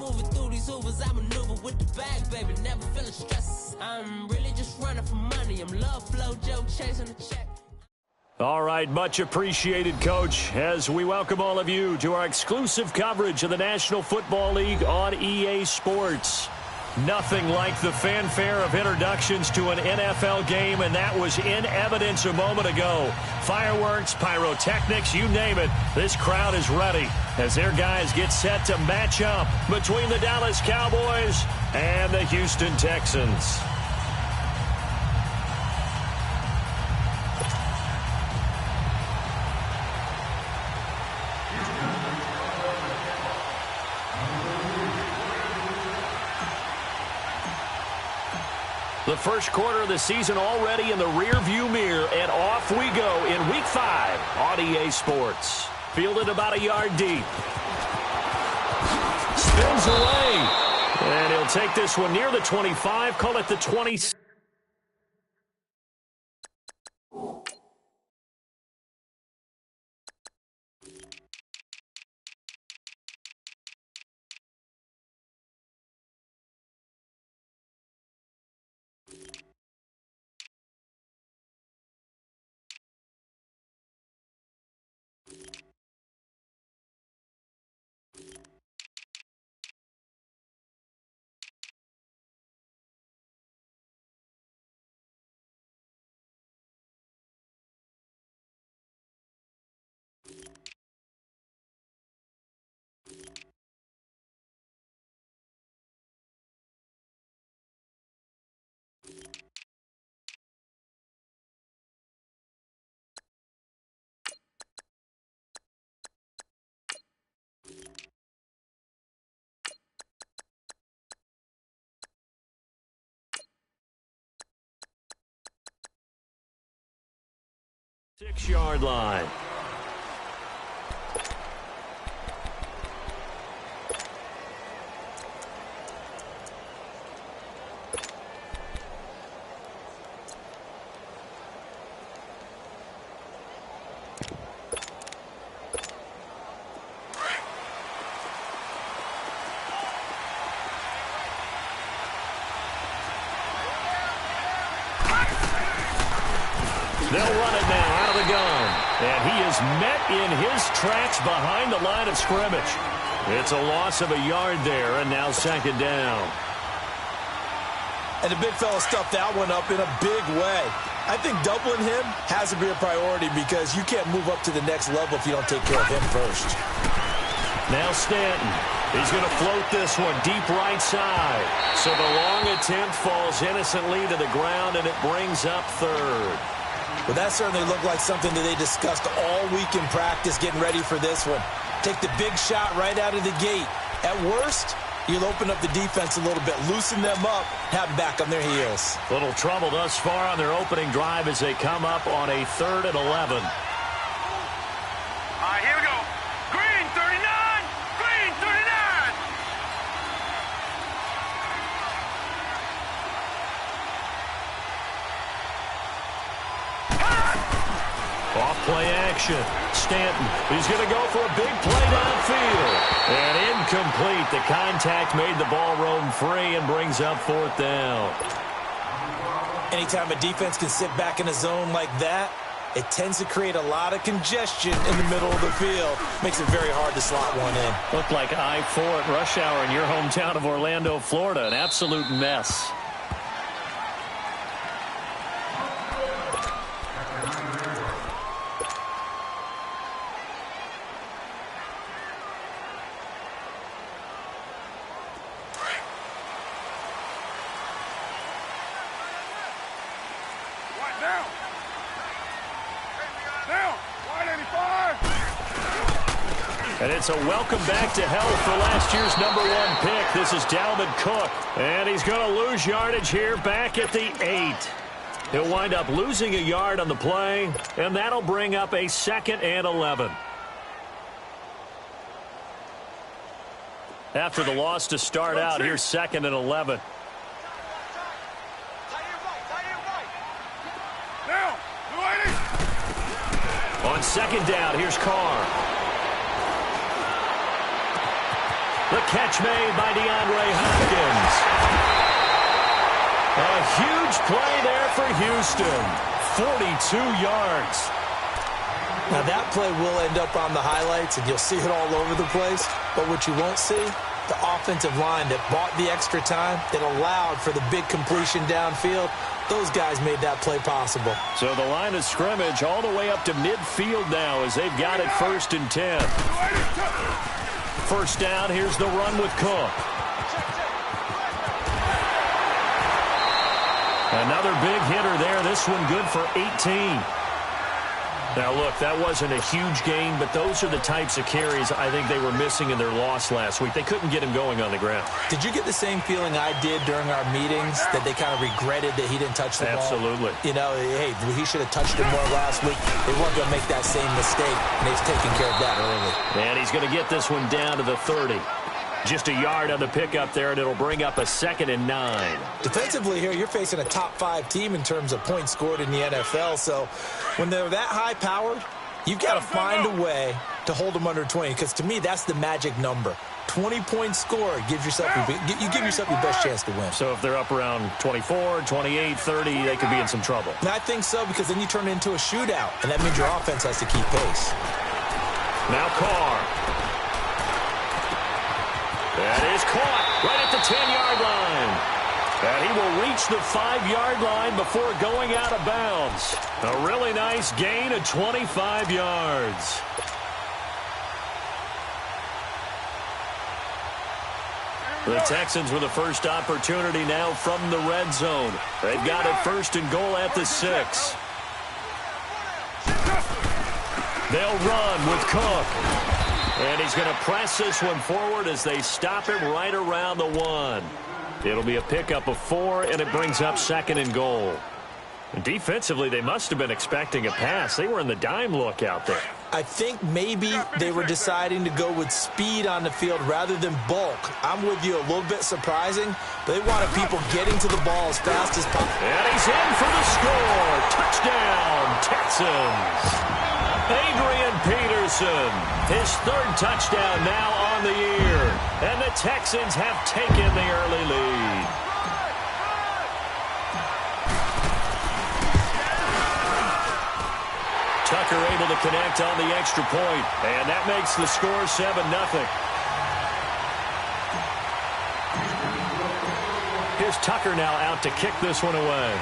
moving through these Ubers, I maneuver with the bag, baby, never feeling stress. I'm really just running for money. I'm love flow, Joe chasing the check. All right, much appreciated, Coach, as we welcome all of you to our exclusive coverage of the National Football League on EA Sports. Nothing like the fanfare of introductions to an NFL game, and that was in evidence a moment ago. Fireworks, pyrotechnics, you name it, this crowd is ready as their guys get set to match up between the Dallas Cowboys and the Houston Texans. The first quarter of the season already in the rear-view mirror, and off we go in Week 5 on EA Sports. Fielded about a yard deep. Spins away. And he'll take this one near the 25, call it the 20. Six-yard line. They'll run it now out of the gun. And he is met in his tracks behind the line of scrimmage. It's a loss of a yard there, and now second down. And the big fella stuffed that one up in a big way. I think doubling him has to be a priority because you can't move up to the next level if you don't take care of him first. Now Stanton. He's going to float this one deep right side. So the long attempt falls innocently to the ground, and it brings up third. Well, that certainly looked like something that they discussed all week in practice getting ready for this one. Take the big shot right out of the gate. At worst, you'll open up the defense a little bit, loosen them up, have them back on their heels. Little trouble thus far on their opening drive as they come up on a 3rd and 11. All right, here we go. Green 39! Green 39! Off-play action. Stanton, he's going to go for a big play downfield. And incomplete. The contact made the ball roam free and brings up 4th down. Anytime a defense can sit back in a zone like that, it tends to create a lot of congestion in the middle of the field. Makes it very hard to slot one in. Looked like I-4 at rush hour in your hometown of Orlando, Florida. An absolute mess. And it's a welcome back to health for last year's #1 pick. This is Dalvin Cook. And he's going to lose yardage here back at the 8. He'll wind up losing a yard on the play, and that'll bring up a 2nd and 11. After the loss to start out, here's 2nd and 11. On 2nd down, here's Carr. The catch made by DeAndre Hopkins. A huge play there for Houston. 42 yards. Now that play will end up on the highlights, and you'll see it all over the place. But what you won't see, the offensive line that bought the extra time, that allowed for the big completion downfield, those guys made that play possible. So the line of scrimmage all the way up to midfield now as they've got it 1st and 10. First down, here's the run with Cook. Another big hitter there. This one good for 18. Now, look, that wasn't a huge gain, but those are the types of carries I think they were missing in their loss last week. They couldn't get him going on the ground. Did you get the same feeling I did during our meetings, that they kind of regretted that he didn't touch the ball? Absolutely. You know, hey, he should have touched it more last week. They weren't going to make that same mistake, and they've taken care of that early. And he's going to get this one down to the 30. Just a yard on the pickup there, and it'll bring up a 2nd and 9. Defensively here, you're facing a top-5 team in terms of points scored in the NFL. So when they're that high-powered, you've got to find a way to hold them under 20. Because to me, that's the magic number. 20 points scored gives yourself you give yourself your best chance to win. So if they're up around 24, 28, 30, they could be in some trouble. And I think so, because then you turn it into a shootout, and that means your offense has to keep pace. Now Carr. That is caught right at the 10-yard line. And he will reach the 5-yard line before going out of bounds. A really nice gain of 25 yards. The Texans with the first opportunity now from the red zone. They've got it 1st and goal at the 6. They'll run with Cook. And he's going to press this one forward as they stop him right around the 1. It'll be a pickup of 4, and it brings up 2nd and goal. And defensively, they must have been expecting a pass. They were in the dime look out there. I think maybe they were deciding to go with speed on the field rather than bulk. I'm with you, a little bit surprising. But they wanted people getting to the ball as fast as possible. And he's in for the score. Touchdown, Texans. Adrian Peterson, his 3rd touchdown now on the year. And the Texans have taken the early lead. Tucker able to connect on the extra point, and that makes the score 7-0. Here's Tucker now out to kick this one away.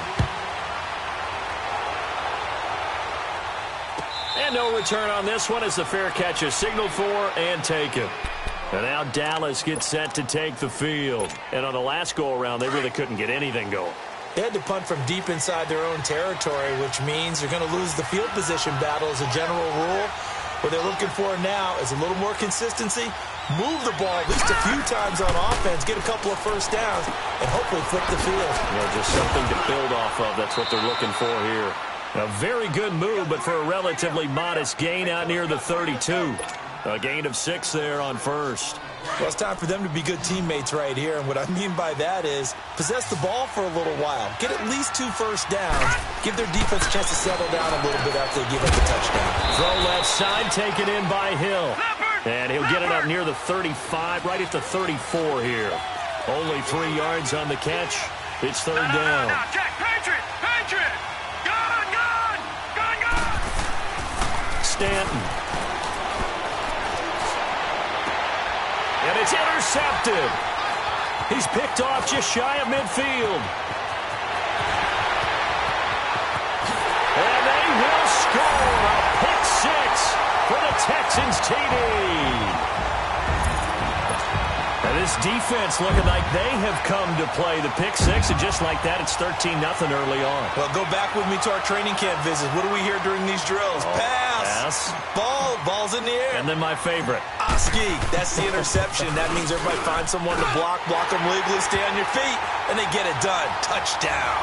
And no return on this one as the fair catch is signaled for and taken. And now Dallas gets set to take the field. And on the last go-around, they really couldn't get anything going. They had to punt from deep inside their own territory, which means they're going to lose the field position battle as a general rule. What they're looking for now is a little more consistency, move the ball at least a few times on offense, get a couple of first downs, and hopefully flip the field. Just something to build off of. That's what they're looking for here. A very good move, but for a relatively modest gain out near the 32. A gain of 6 there on 1st. Well, it's time for them to be good teammates right here, and what I mean by that is possess the ball for a little while, get at least 2 first downs, give their defense a chance to settle down a little bit after they give up the touchdown. Throw left side, taken in by Hill. And he'll get it up near the 35, right at the 34 here. Only 3 yards on the catch. It's 3rd down. Jack, Patriot! Patriot! Gun! Stanton. And it's intercepted. He's picked off just shy of midfield. And they will score a pick 6 for the Texans TD. And this defense looking like they have come to play the pick 6, and just like that, it's 13-0 early on. Well, go back with me to our training camp visits. What do we hear during these drills? Pass. Ball's in the air. And then my favorite. Oski, that's the interception. That means everybody finds someone to block them legally, stay on your feet, and they get it done. Touchdown.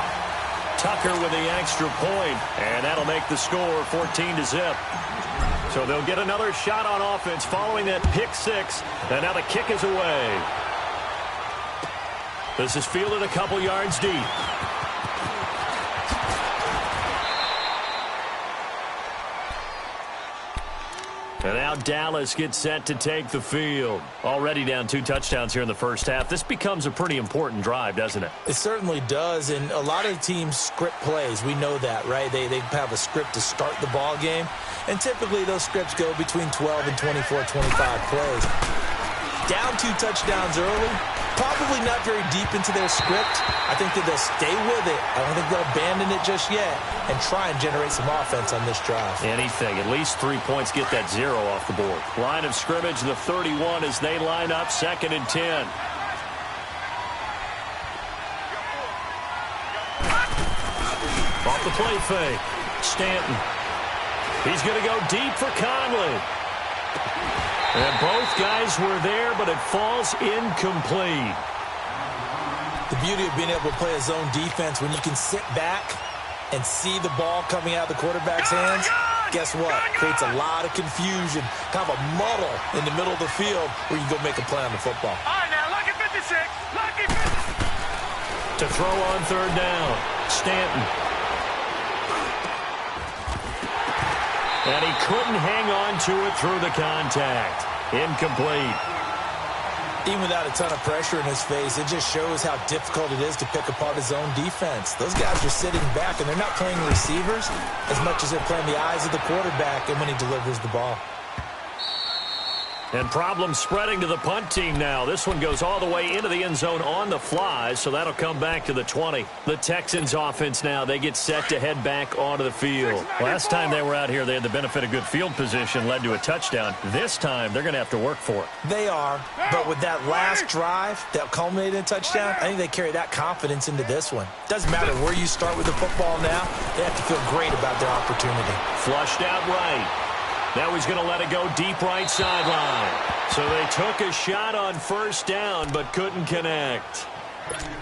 Tucker with the extra point, and that'll make the score 14-0. So they'll get another shot on offense following that pick 6, and now the kick is away. This is fielded a couple yards deep. And now Dallas gets set to take the field. Already down 2 touchdowns here in the first half. This becomes a pretty important drive, doesn't it? It certainly does, and a lot of teams script plays. We know that, right? They have a script to start the ball game, and typically those scripts go between 12 and 24, 25 plays. Down 2 touchdowns early, probably not very deep into their script. I think that they'll stay with it. I don't think they'll abandon it just yet and try and generate some offense on this drive. Anything. At least 3 points get that 0 off the board. Line of scrimmage, the 31 as they line up 2nd and 10. Off the play fake. Stanton. He's going to go deep for Conley. And both guys were there, but it falls incomplete. The beauty of being able to play a zone defense when you can sit back and see the ball coming out of the quarterback's hands, guess what? Creates a lot of confusion, kind of a muddle in the middle of the field where you go make a play on the football. All right, now, lucky 56. Lucky 56. To throw on 3rd down, Stanton. And he couldn't hang on to it through the contact. Incomplete. Even without a ton of pressure in his face, it just shows how difficult it is to pick apart his own defense. Those guys are sitting back, and they're not playing receivers as much as they're playing the eyes of the quarterback and when he delivers the ball. And problems spreading to the punt team now. This one goes all the way into the end zone on the fly, so that'll come back to the 20. The Texans offense now, they get set to head back onto the field. Last time they were out here, they had the benefit of good field position, led to a touchdown. This time, they're going to have to work for it. They are, but with that last drive that culminated in a touchdown, I think they carry that confidence into this one. Doesn't matter where you start with the football now, they have to feel great about their opportunity. Flushed out right. Now he's going to let it go deep right sideline. So they took a shot on 1st down, but couldn't connect.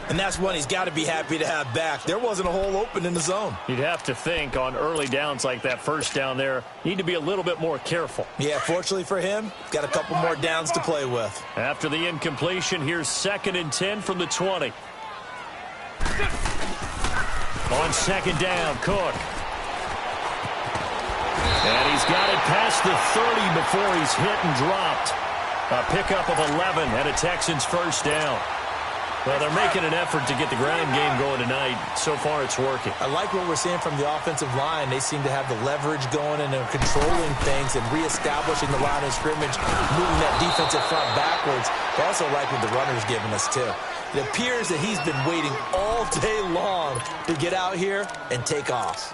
And that's one he's got to be happy to have back. There wasn't a hole open in the zone. You'd have to think on early downs like that 1st down there, need to be a little bit more careful. Yeah, fortunately for him, got a couple more downs to play with. After the incompletion, here's 2nd and 10 from the 20. On 2nd down, Cook. And he's got it past the 30 before he's hit and dropped. A pickup of 11 and a Texans 1st down. Well, they're making an effort to get the ground game going tonight. So far, it's working. I like what we're seeing from the offensive line. They seem to have the leverage going and they're controlling things and reestablishing the line of scrimmage, moving that defensive front backwards. I also like what the runner's giving us, too. It appears that he's been waiting all day long to get out here and take off.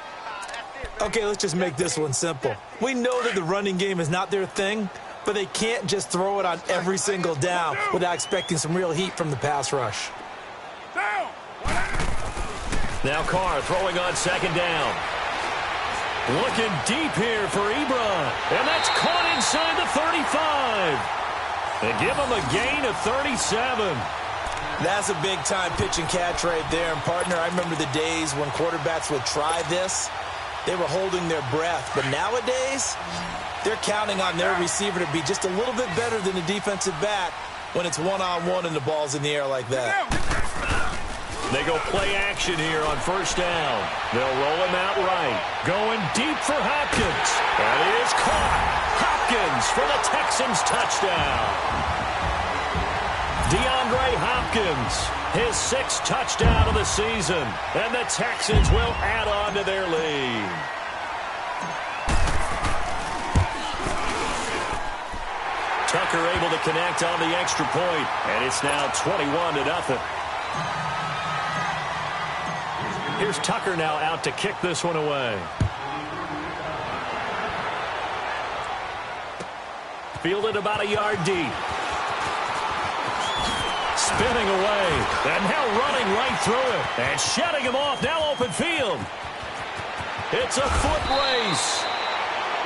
Okay, let's just make this one simple. We know that the running game is not their thing, but they can't just throw it on every single down without expecting some real heat from the pass rush. Now Carr throwing on 2nd down. Looking deep here for Ebron. And that's caught inside the 35. They give him a gain of 37. That's a big-time pitch and catch right there. And, partner, I remember the days when quarterbacks would try this. They were holding their breath. But nowadays, they're counting on their receiver to be just a little bit better than the defensive back when it's one-on-one and the ball's in the air like that. They go play action here on 1st down. They'll roll him out right. Going deep for Hopkins. And he is caught. Hopkins for the Texans touchdown. DeAndre Hopkins, his 6th touchdown of the season. And the Texans will add on to their lead. Tucker able to connect on the extra point. And it's now 21-0. Here's Tucker now out to kick this one away. Fielded about a yard deep. Spinning away. And now running right through it. And shutting him off. Now open field. It's a foot race.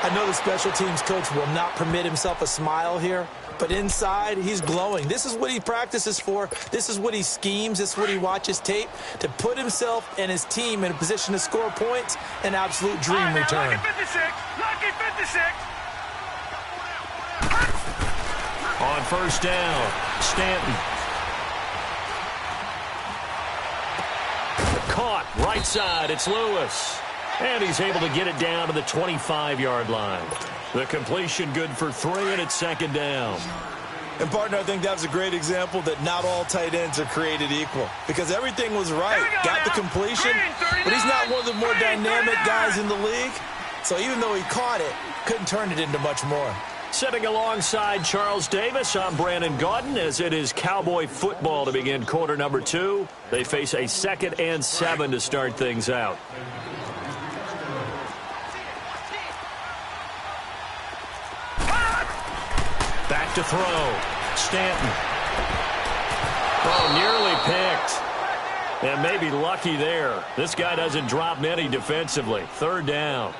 I know the special teams coach will not permit himself a smile here, but inside, he's glowing. This is what he practices for. This is what he schemes. This is what he watches tape to put himself and his team in a position to score points. An absolute dream return. Lucky 56. Lucky 56. On 1st down, Stanton. Caught right side. It's Lewis. And he's able to get it down to the 25-yard line. The completion good for 3, and it's second down. And, partner, I think that was a great example that not all tight ends are created equal. Because everything was right. Got the completion, but he's not one of the more dynamic guys in the league. So even though he caught it, couldn't turn it into much more. Sitting alongside Charles Davis, I'm Brandon Gaudin, as it is Cowboy football to begin quarter number 2. They face a 2nd and 7 to start things out. Back to throw. Stanton. Oh, nearly picked. And maybe lucky there. This guy doesn't drop many defensively. 3rd down.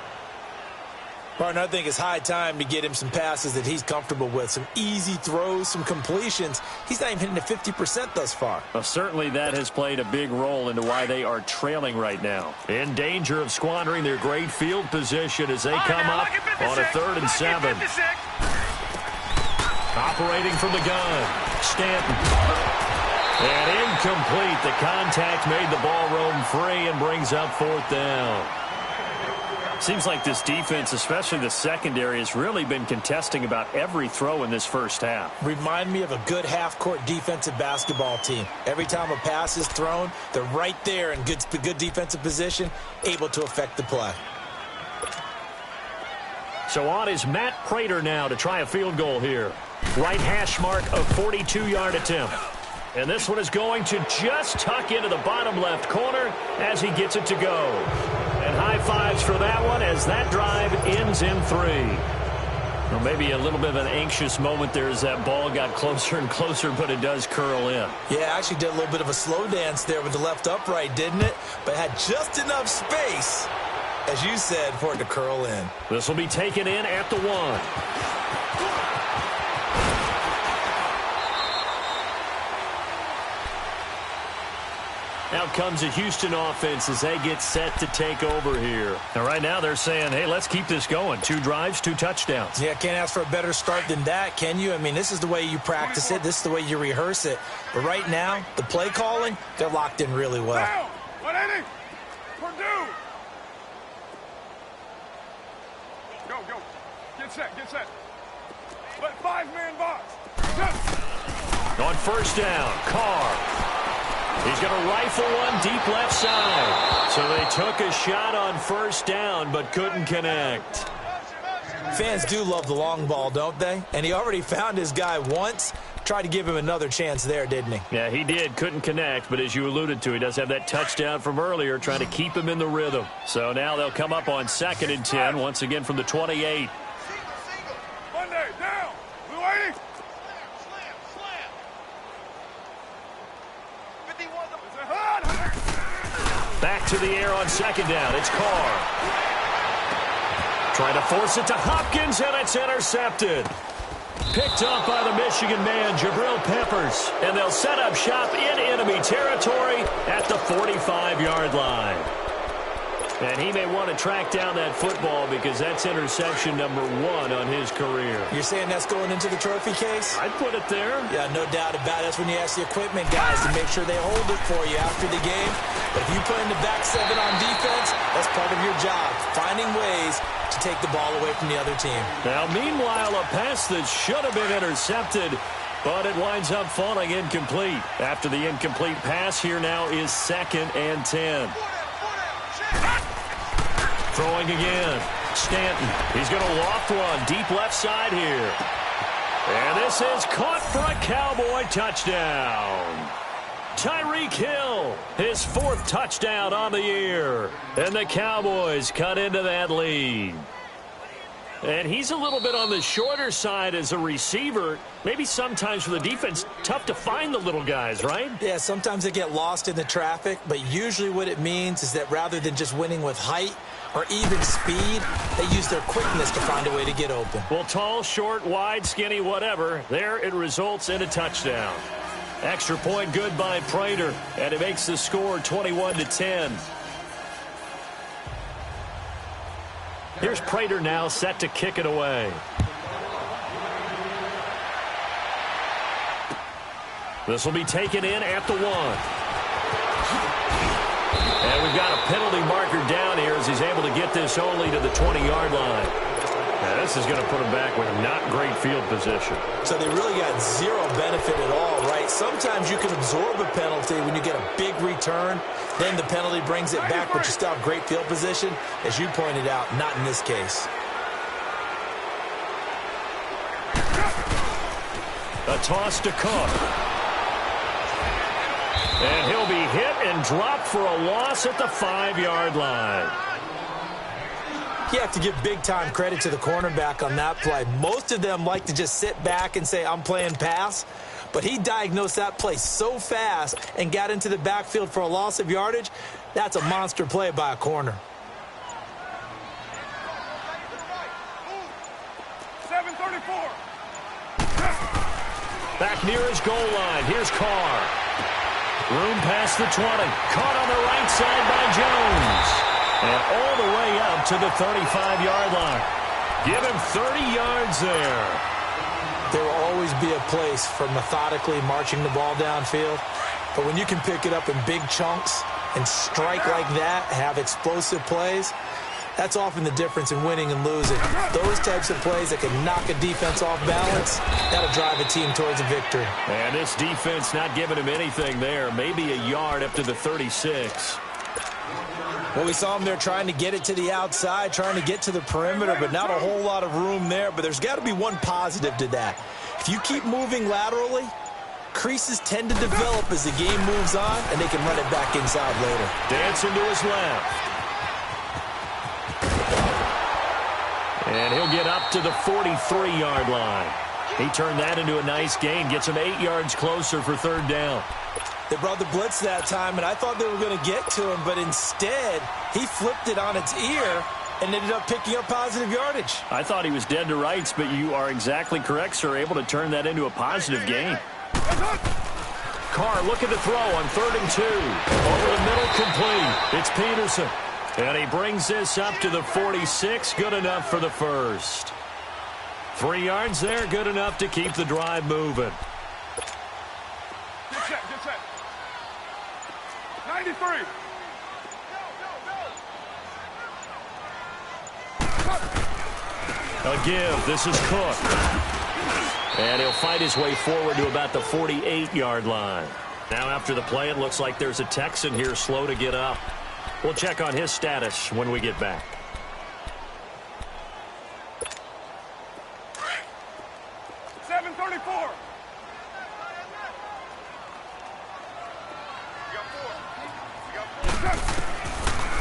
Partner, I think it's high time to get him some passes that he's comfortable with. Some easy throws, some completions. He's not even hitting the 50% thus far. Well, certainly that has played a big role into why they are trailing right now. In danger of squandering their great field position as they come up on a 3rd and 7. Operating from the gun, Stanton. And incomplete. The contact made the ball roam free and brings up 4th down. Seems like this defense, especially the secondary, has really been contesting about every throw in this first half. Remind me of a good half-court defensive basketball team. Every time a pass is thrown, they're right there in good defensive position, able to affect the play. So on is Matt Prater now to try a field goal here. Right hash mark of 42-yard attempt. And this one is going to just tuck into the bottom left corner as he gets it to go. And high fives for that one as that drive ends in 3. Well, maybe a little bit of an anxious moment there as that ball got closer and closer, but it does curl in. Yeah, actually did a little bit of a slow dance there with the left upright, didn't it? But had just enough space, as you said, for it to curl in. This will be taken in at the 1. Out comes the Houston offense as they get set to take over here. And right now they're saying, hey, let's keep this going. 2 drives, 2 touchdowns. Yeah, can't ask for a better start than that, can you? I mean, this is the way you practice it. This is the way you rehearse it. But right now, the play calling, they're locked in really well. Down. 180. Purdue. Go. Get set. Let 5-man box. On 1st down, Carr. He's going to rifle one deep left side. So they took a shot on 1st down but couldn't connect. Fans do love the long ball, don't they? And he already found his guy once. Tried to give him another chance there, didn't he? Yeah, he did. Couldn't connect, but as you alluded to, he does have that touchdown from earlier, trying to keep him in the rhythm. So now they'll come up on 2nd and 10, once again from the 28. Monday, down. Blue 80. Back to the air on 2nd down. It's Carr. Trying to force it to Hopkins, and it's intercepted. Picked up by the Michigan man, Jabril Peppers. And they'll set up shop in enemy territory at the 45-yard line. And he may want to track down that football because that's interception number 1 on his career. You're saying that's going into the trophy case? I'd put it there. Yeah, no doubt about it. That's when you ask the equipment guys to make sure they hold it for you after the game. But if you put in the back 7 on defense, that's part of your job, finding ways to take the ball away from the other team. Now, meanwhile, a pass that should have been intercepted, but it winds up falling incomplete. After the incomplete pass, here now is 2nd and 10. Throwing again. Stanton. He's going to loft one deep left side here. And this is caught for a Cowboy touchdown. Tyreek Hill, his 4th touchdown on the year. And the Cowboys cut into that lead. And he's a little bit on the shorter side as a receiver. Maybe sometimes for the defense, tough to find the little guys, right? Yeah, sometimes they get lost in the traffic, but usually what it means is that rather than just winning with height or even speed, they use their quickness to find a way to get open. Well, tall, short, wide, skinny, whatever, there it results in a touchdown. Extra point good by Prater, and it makes the score 21-10. Here's Prater now set to kick it away. This will be taken in at the 1. And we've got a penalty marker down here as he's able to get this only to the 20-yard line. And this is going to put them back with not great field position. So they really got zero benefit at all, right? Sometimes you can absorb a penalty when you get a big return. Then the penalty brings it back, but you still have great field position. As you pointed out, not in this case. A toss to Cook. And he'll be hit and dropped for a loss at the 5-yard line. You have to give big-time credit to the cornerback on that play. Most of them like to just sit back and say, I'm playing pass. But he diagnosed that play so fast and got into the backfield for a loss of yardage. That's a monster play by a corner. 734. Back near his goal line. Here's Carr. Room past the 20. Caught on the right side by Jones. And all the way up to the 35-yard line. Give him 30 yards there. There will always be a place for methodically marching the ball downfield. But when you can pick it up in big chunks and strike like that, have explosive plays, that's often the difference in winning and losing. Those types of plays that can knock a defense off balance, that'll drive a team towards a victory. And this defense not giving him anything there. Maybe a yard up to the 36. Well, we saw him there trying to get it to the outside, trying to get to the perimeter, but not a whole lot of room there. But there's got to be one positive to that. If you keep moving laterally, creases tend to develop as the game moves on, and they can run it back inside later. Dancing to his left. And he'll get up to the 43-yard line. He turned that into a nice gain, gets him 8 yards closer for third down. They brought the blitz that time, and I thought they were going to get to him, but instead, he flipped it on its ear and ended up picking up positive yardage. I thought he was dead to rights, but you are exactly correct, sir, able to turn that into a positive gain. Carr looking to throw on 3rd and 2. Over the middle, complete. It's Peterson. And he brings this up to the 46. Good enough for the first. 3 yards there, good enough to keep the drive moving. Get set, get set. 93. A give. This is Cook. And he'll fight his way forward to about the 48-yard line. Now after the play, it looks like there's a Texan here slow to get up. We'll check on his status when we get back.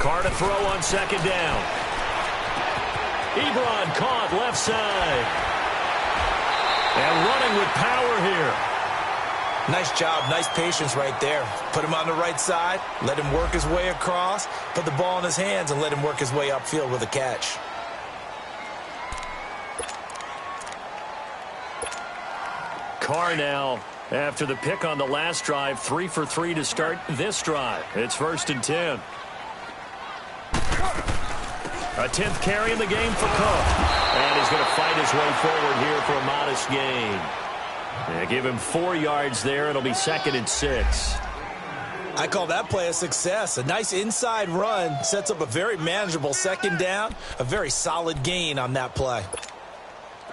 Carr to throw on 2nd down. Ebron caught left side. And running with power here. Nice job, nice patience right there. Put him on the right side, let him work his way across, put the ball in his hands, and let him work his way upfield with a catch. Carr now, after the pick on the last drive, 3 for 3 to start this drive. It's 1st and 10. A 10th carry in the game for Cook. And he's going to fight his way forward here for a modest gain. Give him 4 yards there. It'll be 2nd and 6. I call that play a success. A nice inside run sets up a very manageable 2nd down. A very solid gain on that play.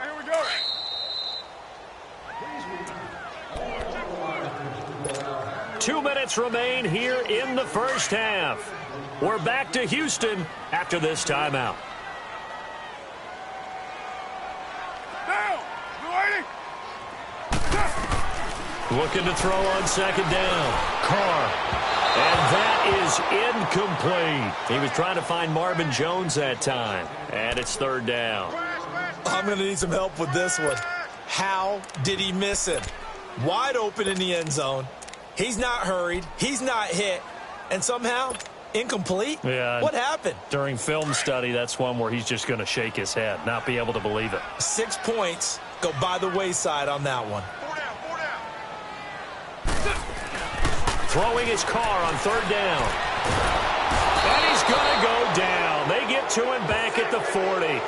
Here we go. Two minutes remain here in the first half. We're back to Houston after this timeout. Down. Looking to throw on 2nd down. Carr. And that is incomplete. He was trying to find Marvin Jones that time. And it's 3rd down. I'm going to need some help with this one. How did he miss him? Wide open in the end zone. He's not hurried. He's not hit. And somehow, incomplete? Yeah. What happened? During film study, that's one where he's just going to shake his head, not be able to believe it. 6 points go by the wayside on that one. Throwing his Carr on 3rd down. And he's going to go down. They get to him back at the 40.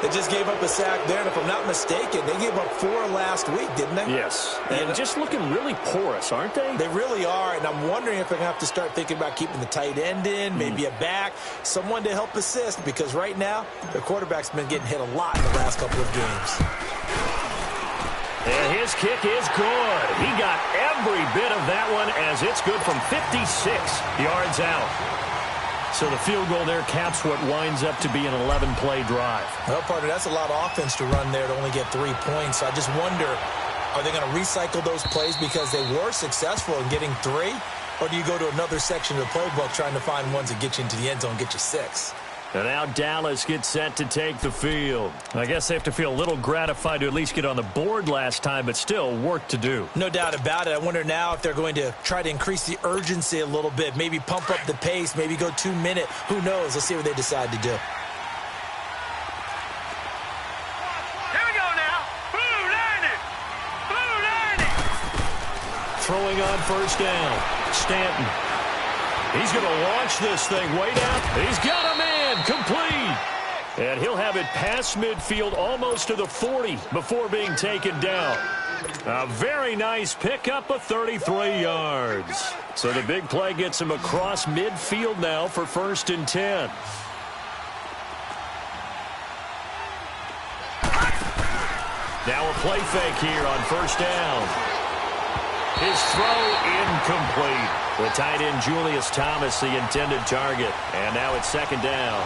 They just gave up a sack there, and if I'm not mistaken, they gave up 4 last week, didn't they? Yes, and just looking really porous, aren't they? They really are, and I'm wondering if they're going to have to start thinking about keeping the tight end in, maybe a back, someone to help assist, because right now, their quarterback's been getting hit a lot in the last couple of games. And his kick is good. He got every bit of that one as it's good from 56 yards out. So the field goal there caps what winds up to be an 11-play drive. Well, partner, that's a lot of offense to run there to only get 3 points. So I just wonder, are they going to recycle those plays because they were successful in getting 3? Or do you go to another section of the playbook trying to find ones that get you into the end zone and get you 6? And now Dallas gets set to take the field. I guess they have to feel a little gratified to at least get on the board last time, but still work to do. No doubt about it. I wonder now if they're going to try to increase the urgency a little bit, maybe pump up the pace, maybe go 2-minute. Who knows? Let's see what they decide to do. Here we go now. Blue line it. Blue line it. Throwing on first down. Stanton. He's going to launch this thing way down. He's got a man. Complete. And he'll have it past midfield almost to the 40 before being taken down. A very nice pickup of 33 yards. So the big play gets him across midfield now for 1st and 10. Now a play fake here on first down. His throw incomplete. The tight end Julius Thomas, the intended target. And now it's 2nd down.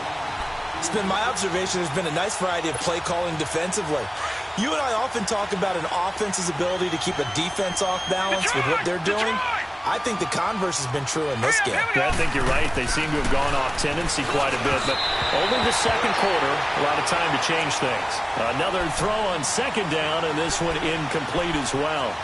It's been my observation there's been a nice variety of play calling defensively. You and I often talk about an offense's ability to keep a defense off balance with what they're doing. I think the converse has been true in this game. Yeah, I think you're right. They seem to have gone off tendency quite a bit, but only the 2nd quarter, a lot of time to change things. Another throw on 2nd down, and this one incomplete as well.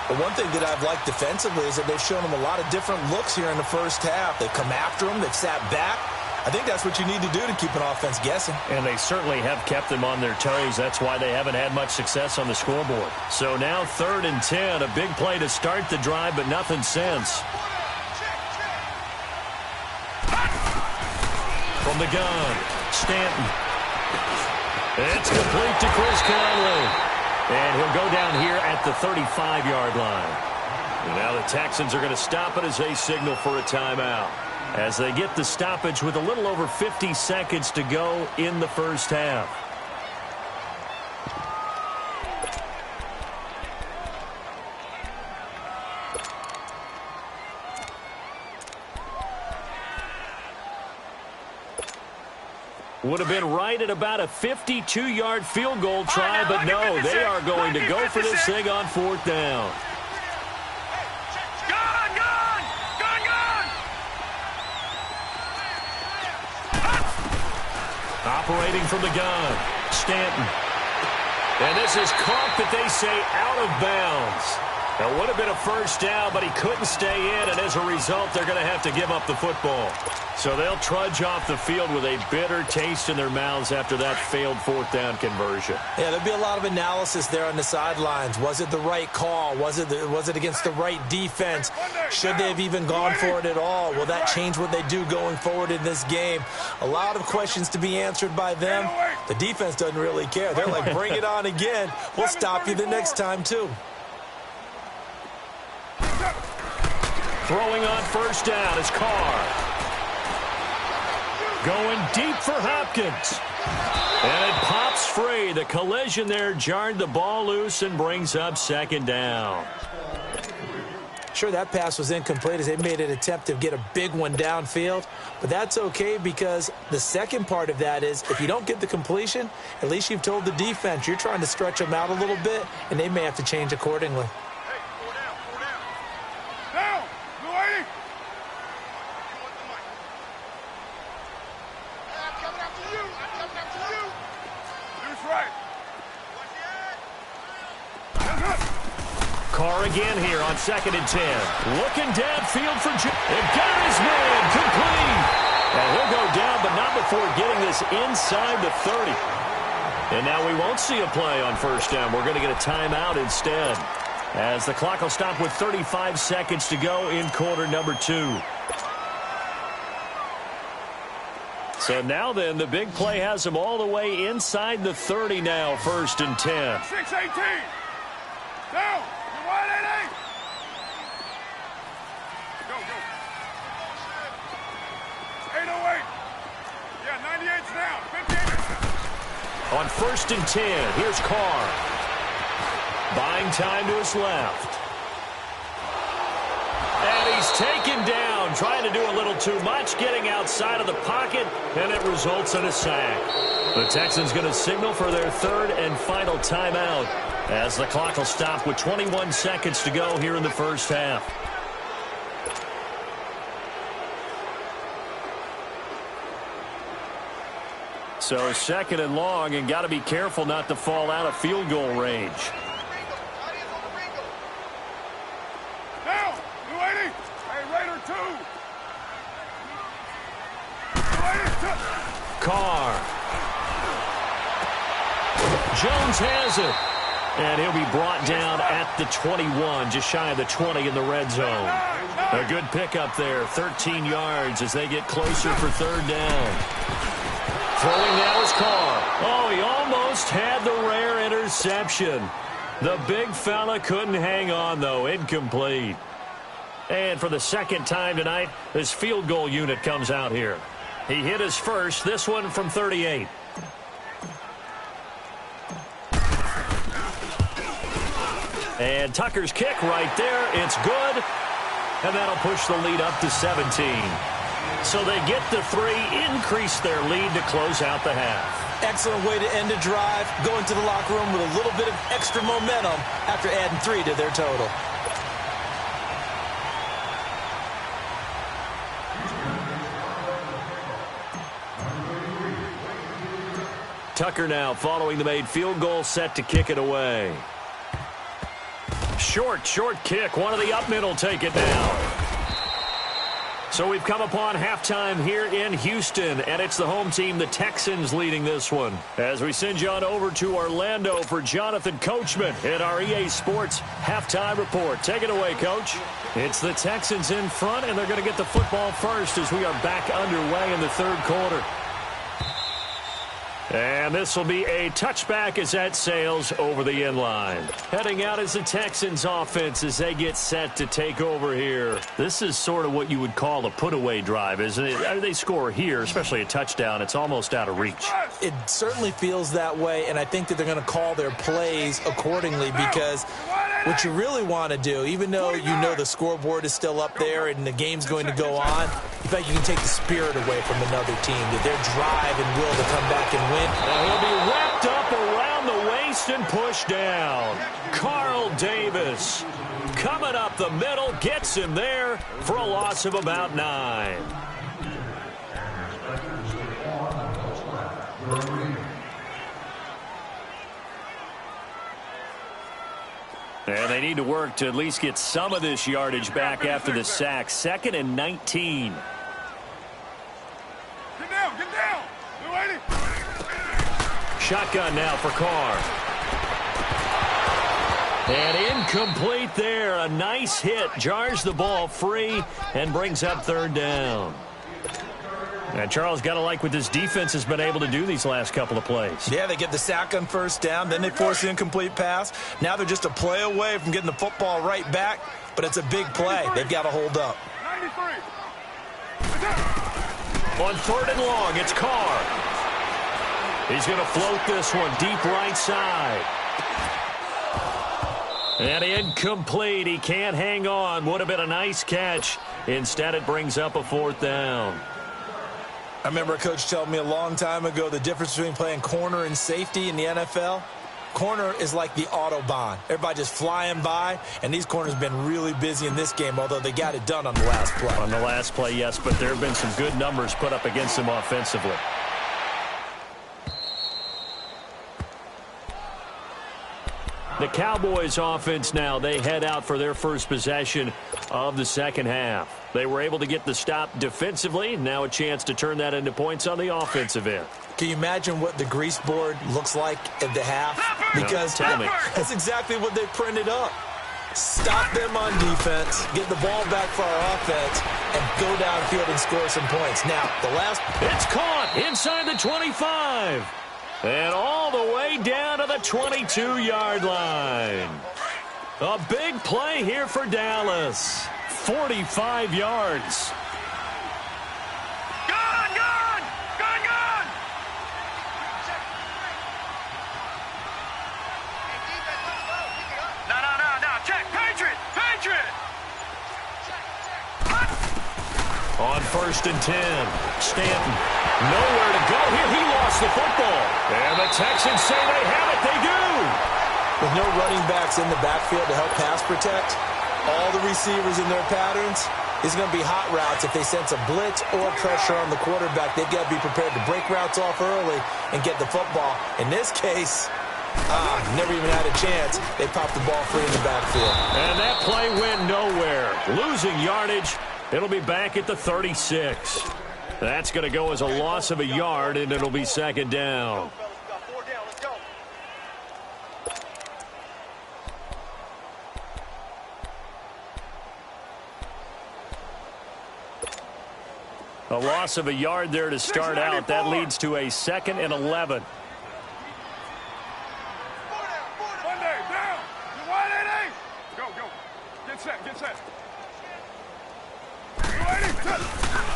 But one thing that I've liked defensively is that they've shown them a lot of different looks here in the first half. They've come after them. They've sat back. I think that's what you need to do to keep an offense guessing. And they certainly have kept them on their toes. That's why they haven't had much success on the scoreboard. So now 3rd and 10, a big play to start the drive, but nothing since. From the gun, Stanton. It's complete to Chris Conley. And he'll go down here at the 35-yard line. And now the Texans are going to stop it as they signal for a timeout, as they get the stoppage with a little over 50 seconds to go in the first half. Would have been right at about a 52-yard field goal try, but no, they are going to go for this thing on 4th down. Operating from the gun, Stanton. And this is caught, but they say out of bounds. That would have been a first down, but he couldn't stay in, and as a result, they're going to have to give up the football. So they'll trudge off the field with a bitter taste in their mouths after that failed 4th down conversion. Yeah, there'll be a lot of analysis there on the sidelines. Was it the right call? Was it against the right defense? Should they have even gone for it at all? Will that change what they do going forward in this game? A lot of questions to be answered by them. The defense doesn't really care. They're like, bring it on again. We'll stop you the next time, too. Throwing on first down is Carr. Going deep for Hopkins. And it pops free. The collision there jarred the ball loose and brings up 2nd down. Sure, that pass was incomplete as they made an attempt to get a big one downfield. But that's okay because the second part of that is if you don't get the completion, at least you've told the defense you're trying to stretch them out a little bit, and they may have to change accordingly. Carr again here on 2nd and 10. Looking downfield for Joe. And got his man complete. And he'll go down, but not before getting this inside the 30. And now we won't see a play on first down. We're going to get a timeout instead, as the clock will stop with 35 seconds to go in quarter number 2. So now then, the big play has them all the way inside the 30 now, 1st and 10. 6-18. Down. You wide 8-8. Go, go. 808. Yeah, 98's down. 58. On 1st and 10, here's Carr. Buying time to his left. And he's taken down, trying to do a little too much, getting outside of the pocket, and it results in a sack. The Texans going to signal for their 3rd and final timeout as the clock will stop with 21 seconds to go here in the first half. So 2nd and long, and got to be careful not to fall out of field goal range. Down. 280. Hey, Raider 2. 282. Carr. Jones has it. And he'll be brought down at the 21, just shy of the 20 in the red zone. A good pickup there, 13 yards as they get closer for 3rd down. Throwing now is Carr. Oh, he almost had the rare interception. The big fella couldn't hang on, though. Incomplete. And for the 2nd time tonight, this field goal unit comes out here. He hit his first, this one from 38. And Tucker's kick right there. It's good. And that'll push the lead up to 17. So they get the 3, increase their lead to close out the half. Excellent way to end a drive. Go into the locker room with a little bit of extra momentum after adding 3 to their total. Tucker now following the made field goal, set to kick it away. Short kick. One of the up middle take it down. So we've come upon halftime here in Houston, and it's the home team, the Texans, leading this one. As we send you on over to Orlando for Jonathan Coachman in our EA Sports halftime report. Take it away, Coach. It's the Texans in front, and they're going to get the football first as we are back underway in the 3rd quarter. And this will be a touchback as that sails over the inline. Heading out is the Texans offense as they get set to take over here. This is sort of what you would call a put-away drive, isn't it? They score here, especially a touchdown. It's almost out of reach. It certainly feels that way, and I think that they're going to call their plays accordingly because what you really want to do, even though you know the scoreboard is still up there and the game's going to go on, in fact, you can take the spirit away from another team, that their drive and will to come back and win. And he'll be wrapped up around the waist and pushed down. Carl Davis coming up the middle, gets him there for a loss of about 9. And they need to work to at least get some of this yardage back after the sack. 2nd and 19. Get down. 280. Shotgun now for Carr. And incomplete there. A nice hit. Jars the ball free and brings up 3rd down. And Charles, got to like what this defense has been able to do these last couple of plays. Yeah, they get the sack on 1st down, then they force the incomplete pass. Now they're just a play away from getting the football right back, but it's a big play. They've got to hold up. 93. On 3rd and long, it's Carr. He's going to float this one deep right side. And incomplete. He can't hang on. Would have been a nice catch. Instead, it brings up a 4th down. I remember a coach telling me a long time ago the difference between playing corner and safety in the NFL. Corner is like the Autobahn. Everybody just flying by, and these corners have been really busy in this game, although they got it done on the last play. On the last play, yes, but there have been some good numbers put up against them offensively. The Cowboys offense now, they head out for their first possession of the 2nd half. They were able to get the stop defensively. Now a chance to turn that into points on the offensive end. Can you imagine what the grease board looks like at the half? Because tell me. That's exactly what they printed up. Stop them on defense, get the ball back for our offense, and go downfield and score some points. Now, the last... It's caught inside the 25. And all the way down to the 22-yard line. A big play here for Dallas. 45 yards. Gone, gone! Gone, gone! No. Check. Patriot! Patriot! On 1st and 10, Stanton. Nowhere to go here. He lost the football. And the Texans say they have it. They do. With no running backs in the backfield to help pass protect, all the receivers in their patterns, it's going to be hot routes. If they sense a blitz or pressure on the quarterback, they've got to be prepared to break routes off early and get the football. In this case, never even had a chance. They popped the ball free in the backfield. And that play went nowhere. Losing yardage. It'll be back at the 36. That's going to go as a loss of a yard, and it'll be 2nd down. A loss of a yard there to start out. That leads to a 2nd and 11.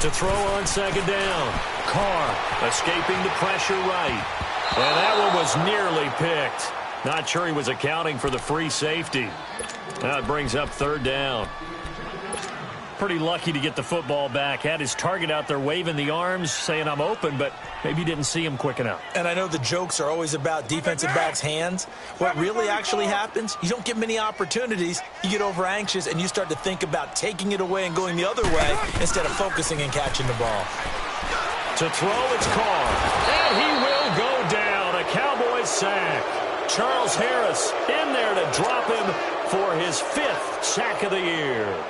To throw on 2nd down. Carr escaping the pressure right. And that one was nearly picked. Not sure he was accounting for the free safety. Now it brings up 3rd down. Pretty lucky to get the football back. Had his target out there waving the arms, saying I'm open, but maybe didn't see him quick enough. And I know the jokes are always about defensive backs' hands. What really actually happens, you don't get many opportunities. You get over anxious, and you start to think about taking it away and going the other way instead of focusing and catching the ball. To throw, it's Carr. And he will go down. A Cowboys sack. Charles Harris in there to drop him for his 5th sack of the year.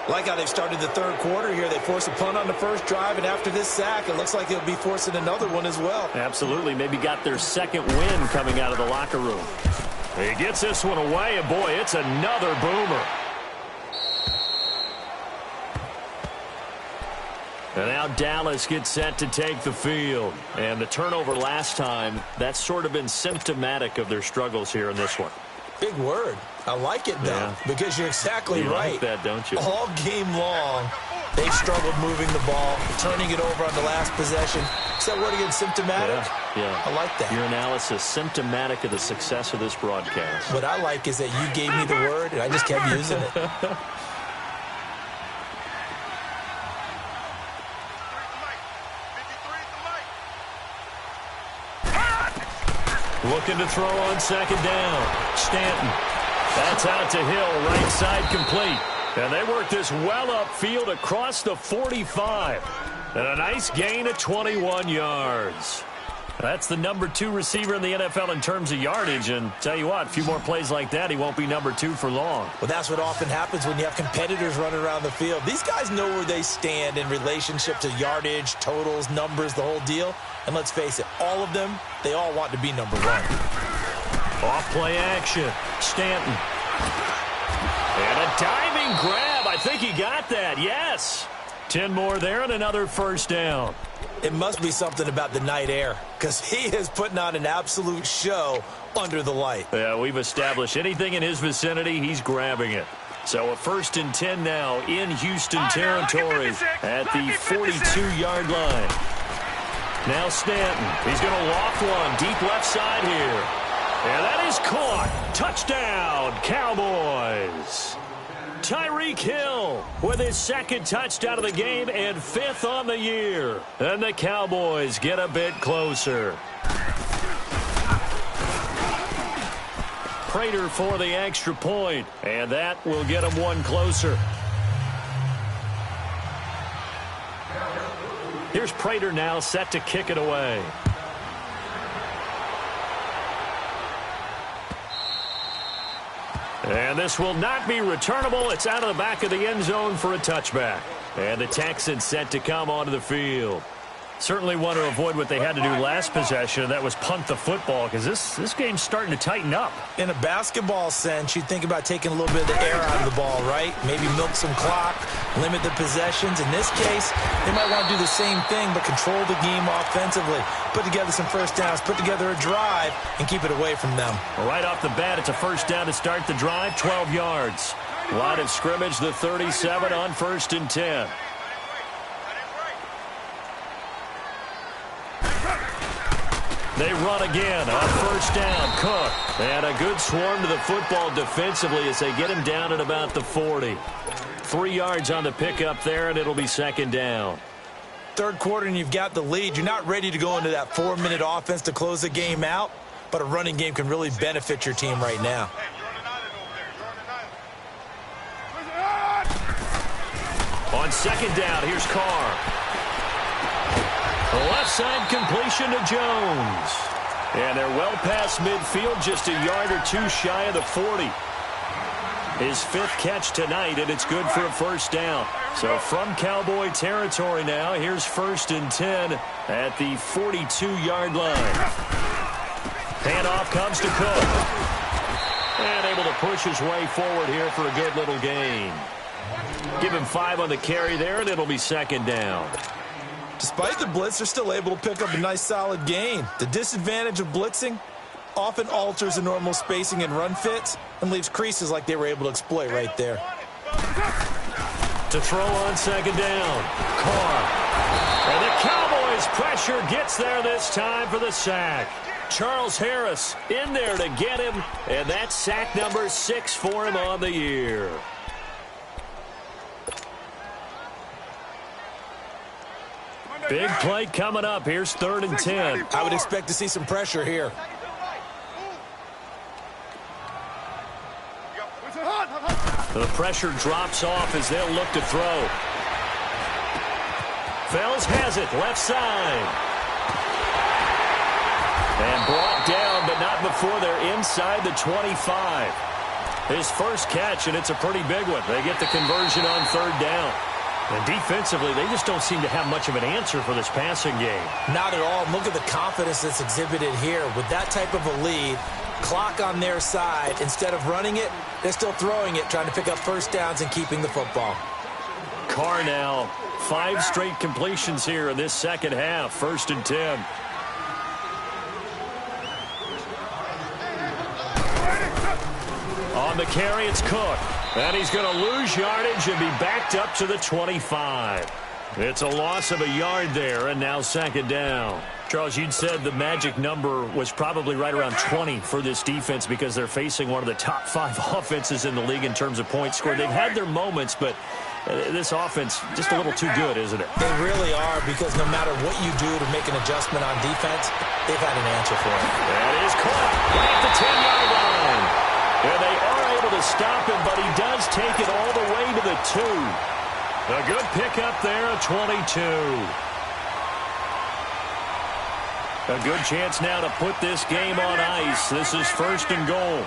Like how they've started the 3rd quarter here. They force a punt on the first drive, and after this sack, it looks like they'll be forcing another one as well. Absolutely. Maybe got their 2nd win coming out of the locker room. He gets this one away, and boy, it's another boomer. And now Dallas gets set to take the field. And the turnover last time, that's sort of been symptomatic of their struggles here in this one. Big word. I like it, though, because you're exactly right. You like that, don't you? All game long, they've struggled moving the ball, turning it over on the last possession. Is that word again, symptomatic? Yeah. I like that. Your analysis, symptomatic of the success of this broadcast. What I like is that you gave me the word, and I just kept using it. Looking to throw on 2nd down. Stanton. That's out to Hill, right side complete. And they work this well upfield across the 45. And a nice gain of 21 yards. That's the number 2 receiver in the NFL in terms of yardage. And tell you what, a few more plays like that, he won't be number 2 for long. Well, that's what often happens when you have competitors running around the field. These guys know where they stand in relationship to yardage, totals, numbers, the whole deal. And let's face it, all of them, they all want to be number 1. Off-play action. Stanton. And a diving grab. I think he got that. Yes. 10 more there and another 1st down. It must be something about the night air, because he is putting on an absolute show under the light. Yeah, we've established anything in his vicinity, he's grabbing it. So a 1st and 10 now in Houston territory at the 42-yard line. Now Stanton. He's going to loft one deep left side here. And that is caught. Touchdown, Cowboys. Tyreek Hill with his 2nd touchdown of the game and 5th on the year. And the Cowboys get a bit closer. Prater for the extra point, and that will get them one closer. Here's Prater now set to kick it away. And this will not be returnable. It's out of the back of the end zone for a touchback. And the Texans set to come onto the field. Certainly want to avoid what they had to do last possession, and that was punt the football, because this game's starting to tighten up. In a basketball sense, you think about taking a little bit of the air out of the ball, right? Maybe milk some clock, limit the possessions. In this case, they might want to do the same thing, but control the game offensively. Put together some first downs, put together a drive, and keep it away from them. Right off the bat, it's a first down to start the drive, 12 yards. Line of scrimmage, the 37 on 1st and 10. They run again on first down. Cook. And a good swarm to the football defensively as they get him down at about the 40. 3 yards on the pickup there, and it'll be second down. Third quarter, and you've got the lead. You're not ready to go into that 4-minute offense to close the game out, but a running game can really benefit your team right now. On second down, here's Carr. The left side completion to Jones. And they're well past midfield, just a yard or two shy of the 40. His 5th catch tonight, and it's good for a first down. So from Cowboy territory now, here's 1st and 10 at the 42-yard line. Handoff comes to Cook. And able to push his way forward here for a good little gain. Give him 5 on the carry there, and it'll be second down. Despite the blitz, they're still able to pick up a nice, solid gain. The disadvantage of blitzing often alters the normal spacing and run fits and leaves creases like they were able to exploit right there. To throw on second down, Carr. And the Cowboys' pressure gets there this time for the sack. Charles Harris in there to get him, and that's sack number 6 for him on the year. Big play coming up. Here's 3rd and 10. I would expect to see some pressure here. The pressure drops off as they'll look to throw. Fells has it, left side. And brought down, but not before they're inside the 25. His first catch, and it's a pretty big one. They get the conversion on 3rd down. And defensively, they just don't seem to have much of an answer for this passing game. Not at all. Look at the confidence that's exhibited here. With that type of a lead, clock on their side, instead of running it, they're still throwing it, trying to pick up first downs and keeping the football. Carr now, 5 straight completions here in this second half. 1st and 10. On the carry, it's Cook. And he's going to lose yardage and be backed up to the 25. It's a loss of a yard there, and now second down. Charles, you'd said the magic number was probably right around 20 for this defense because they're facing one of the top 5 offenses in the league in terms of points scored. They've had their moments, but this offense just a little too good, isn't it? They really are, because no matter what you do to make an adjustment on defense, they've had an answer for it. That is caught right at the 10-yard line. And they are able to stop him, but he does take it all the way to the 2. A good pickup there at 22. A good chance now to put this game on ice. This is 1st and goal.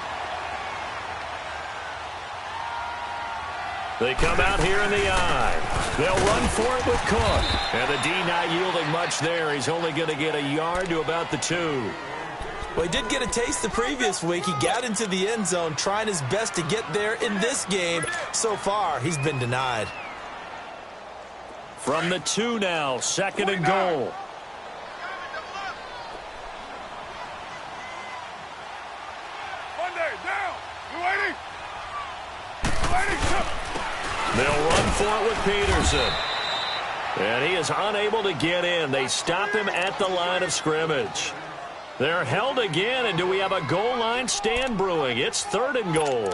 They come out here in the eye. They'll run for it with Cook. And the D not yielding much there. He's only going to get a yard to about the 2. Well, he did get a taste the previous week. He got into the end zone, trying his best to get there in this game. So far, he's been denied. From the 2 now, 2nd and goal. They'll run for it with Peterson. And he is unable to get in. They stop him at the line of scrimmage. They're held again, and do we have a goal line stand brewing? It's 3rd and goal.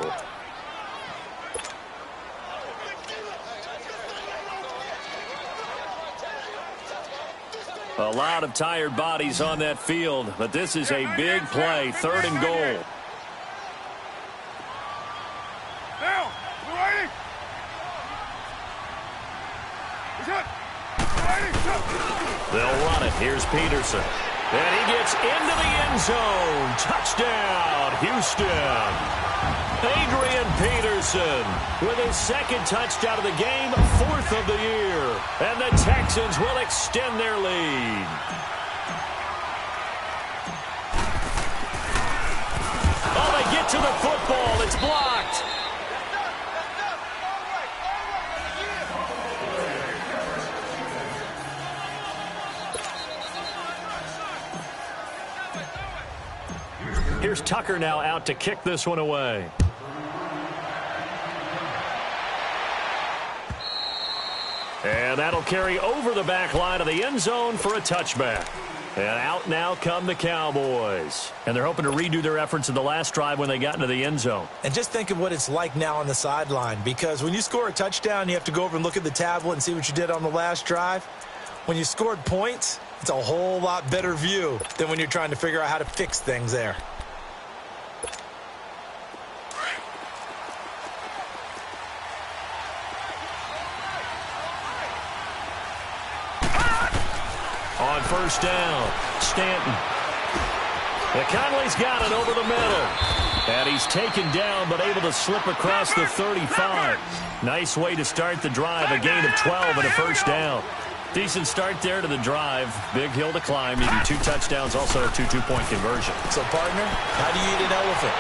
A lot of tired bodies on that field, but this is a big play. 3rd and goal. They'll run it. Here's Peterson. And he gets into the end zone. Touchdown, Houston. Adrian Peterson with his second touchdown of the game, 4th of the year. And the Texans will extend their lead. Oh, they get to the football. It's blocked. Here's Tucker now out to kick this one away. And that'll carry over the back line of the end zone for a touchback. And out now come the Cowboys. And they're hoping to redo their efforts in the last drive when they got into the end zone. And just think of what it's like now on the sideline, because when you score a touchdown, you have to go over and look at the tablet and see what you did on the last drive. When you scored points, it's a whole lot better view than when you're trying to figure out how to fix things there. On first down, Stanton. Conley's got it over the middle. And he's taken down, but able to slip across the 35. Nice way to start the drive. A gain of 12 and a first down. Decent start there to the drive. Big hill to climb. Needing 2 touchdowns, also a 2 two-point conversion. So, partner, how do you eat an elephant?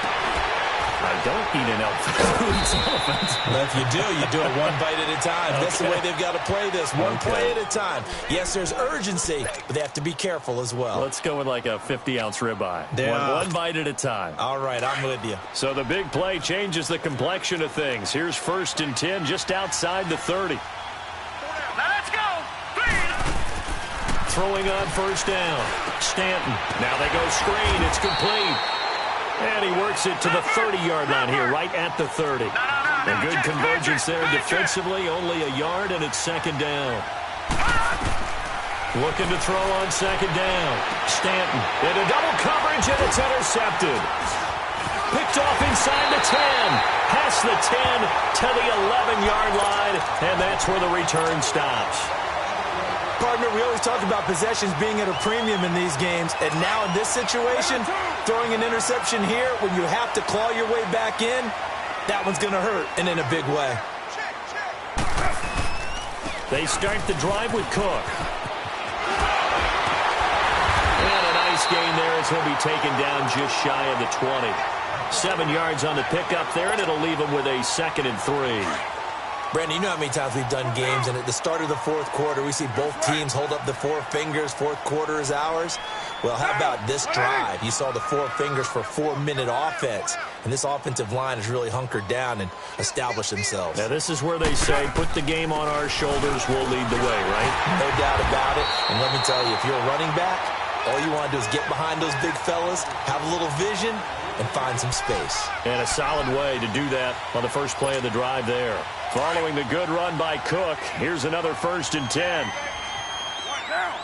I don't eat an elephant. Who eats elephants? Well, if you do it one bite at a time. Okay. That's the way they've got to play this. One play at a time. Yes, there's urgency, but they have to be careful as well. Let's go with like a 50-ounce ribeye. One bite at a time. All right, I'm with you. So the big play changes the complexion of things. Here's 1st and 10 just outside the 30. Now let's go. Throwing on first down. Stanton. Now they go screen. It's complete. And he works it to the 30-yard line here, right at the 30. A good convergence there defensively, only a yard, and it's 2nd down. Looking to throw on 2nd down. Stanton into double coverage, and it's intercepted. Picked off inside the 10. Past the 10 to the 11-yard line, and that's where the return stops. Partner, we always talk about possessions being at a premium in these games, and now in this situation, throwing an interception here when you have to claw your way back in, that one's going to hurt, and in a big way. They start the drive with Cook. And a nice gain there as he'll be taken down just shy of the 20. 7 yards on the pickup there, and it'll leave him with a 2nd and 3. Brandon, you know how many times we've done games, and at the start of the 4th quarter, we see both teams hold up the 4 fingers, 4th quarter is ours. Well, how about this drive? You saw the 4 fingers for 4-minute offense, and this offensive line has really hunkered down and established themselves. Now, this is where they say, put the game on our shoulders, we'll lead the way, right? No doubt about it, and let me tell you, if you're a running back, all you want to do is get behind those big fellas, have a little vision, and find some space. And a solid way to do that on the first play of the drive there. Following the good run by Cook, here's another 1st and 10. Down.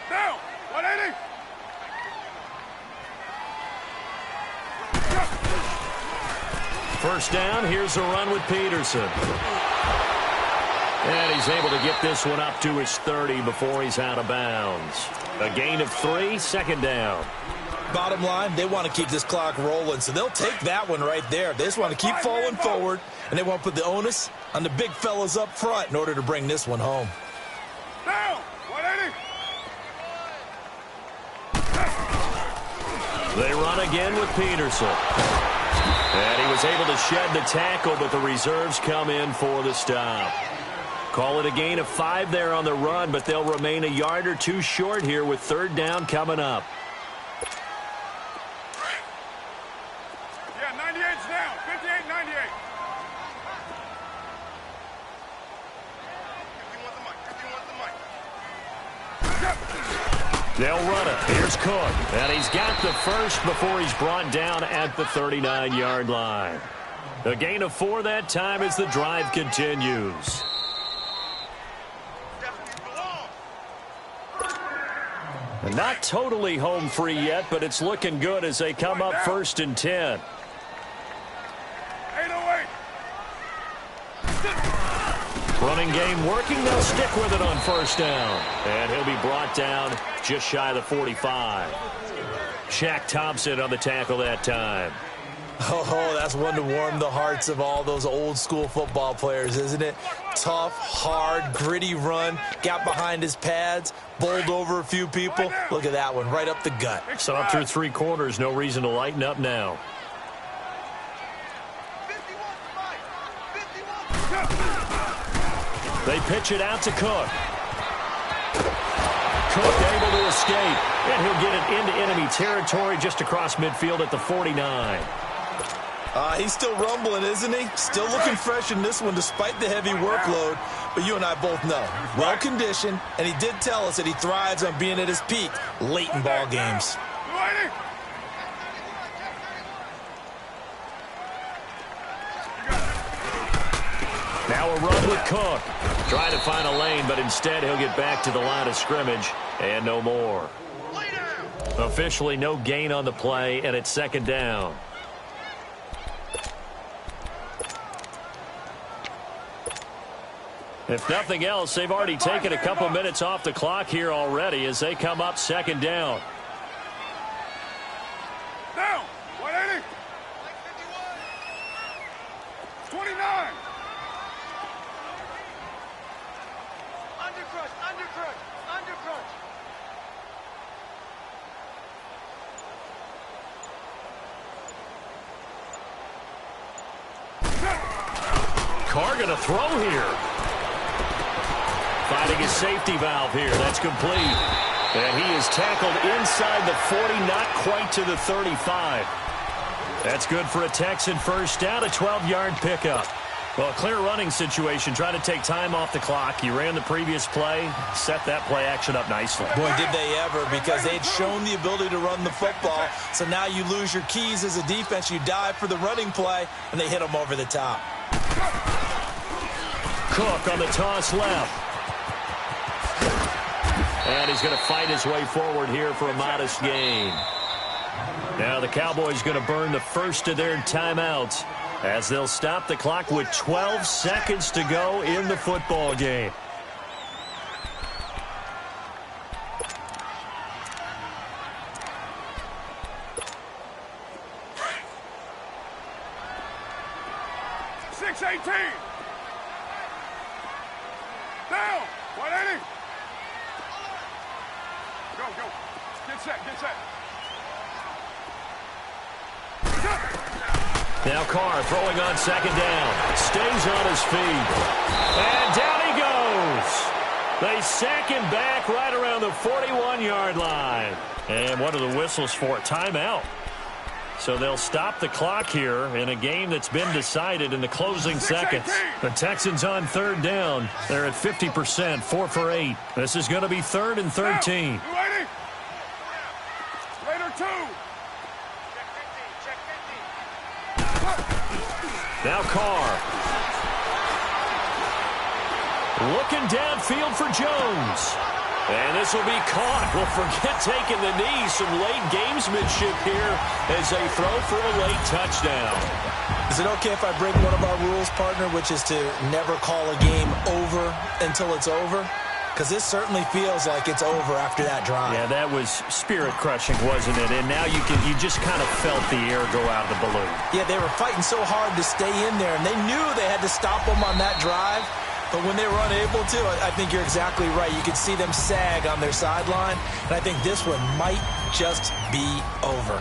Down. 180. First down, here's a run with Peterson. And he's able to get this one up to his 30 before he's out of bounds. A gain of 3, 2nd down. Bottom line, they want to keep this clock rolling, so they'll take that one right there. They just want to keep falling forward, and they want to put the onus on the big fellas up front in order to bring this one home. Down. 180. They run again with Peterson. And he was able to shed the tackle, but the reserves come in for the stop. Call it a gain of 5 there on the run, but they'll remain a yard or 2 short here with 3rd down coming up. Yeah, 98's down. 58, 98. 51 the mic. They'll run it. Here's Cook. And he's got the first before he's brought down at the 39-yard line. A gain of 4 that time as the drive continues. And not totally home free yet, but it's looking good as they come up 1st and 10. 808. Running game working. They'll stick with it on 1st down. And he'll be brought down just shy of the 45. Shaq Thompson on the tackle that time. Oh, that's one to warm the hearts of all those old-school football players, isn't it? Tough, hard, gritty run, got behind his pads, bowled over a few people. Look at that one, right up the gut. So up through 3 quarters, no reason to lighten up now. They pitch it out to Cook. Cook able to escape, and he'll get it into enemy territory just across midfield at the 49. He's still rumbling, isn't he? Still looking fresh in this one despite the heavy workload. But you and I both know, well-conditioned, and he did tell us that he thrives on being at his peak late in ball games. Now a run with Cook. Trying to find a lane, but instead he'll get back to the line of scrimmage and no more. Officially no gain on the play, and it's 2nd down. If nothing else, they've already taken a couple minutes off the clock here already as they come up 2nd down. Down. 180. 29. Undercrush, undercrush, undercrush. Carr going to throw here. Finding his safety valve here. That's complete. And he is tackled inside the 40, not quite to the 35. That's good for a Texan first down, a 12-yard pickup. Well, a clear running situation, trying to take time off the clock. He ran the previous play, set that play action up nicely. Boy, did they ever, because they'd shown the ability to run the football. So now you lose your keys as a defense. You dive for the running play, and they hit him over the top. Cook on the toss left. And he's going to fight his way forward here for a modest gain. Now the Cowboys going to burn the first of their timeouts as they'll stop the clock with 12 seconds to go in the football game. Down. 180. Go, go. Get set, get set. Now Carr throwing on 2nd down. Stays on his feet. And down he goes. They sack him back right around the 41-yard line. And what are the whistles for? Timeout. So they'll stop the clock here in a game that's been decided in the closing seconds. The Texans on 3rd down. They're at 50%, 4 for 8. This is going to be 3rd and 13. Later 2. Now Carr. Looking downfield for Jones. And this will be caught. Well, forget taking the knee. Some late gamesmanship here as they throw for a late touchdown. Is it okay if I break one of our rules, partner, which is to never call a game over until it's over? Because this certainly feels like it's over after that drive. Yeah, that was spirit-crushing, wasn't it? And now you just kind of felt the air go out of the balloon. Yeah, they were fighting so hard to stay in there, and they knew they had to stop them on that drive. But when they were unable to, I think you're exactly right. You could see them sag on their sideline, and I think this one might just be over.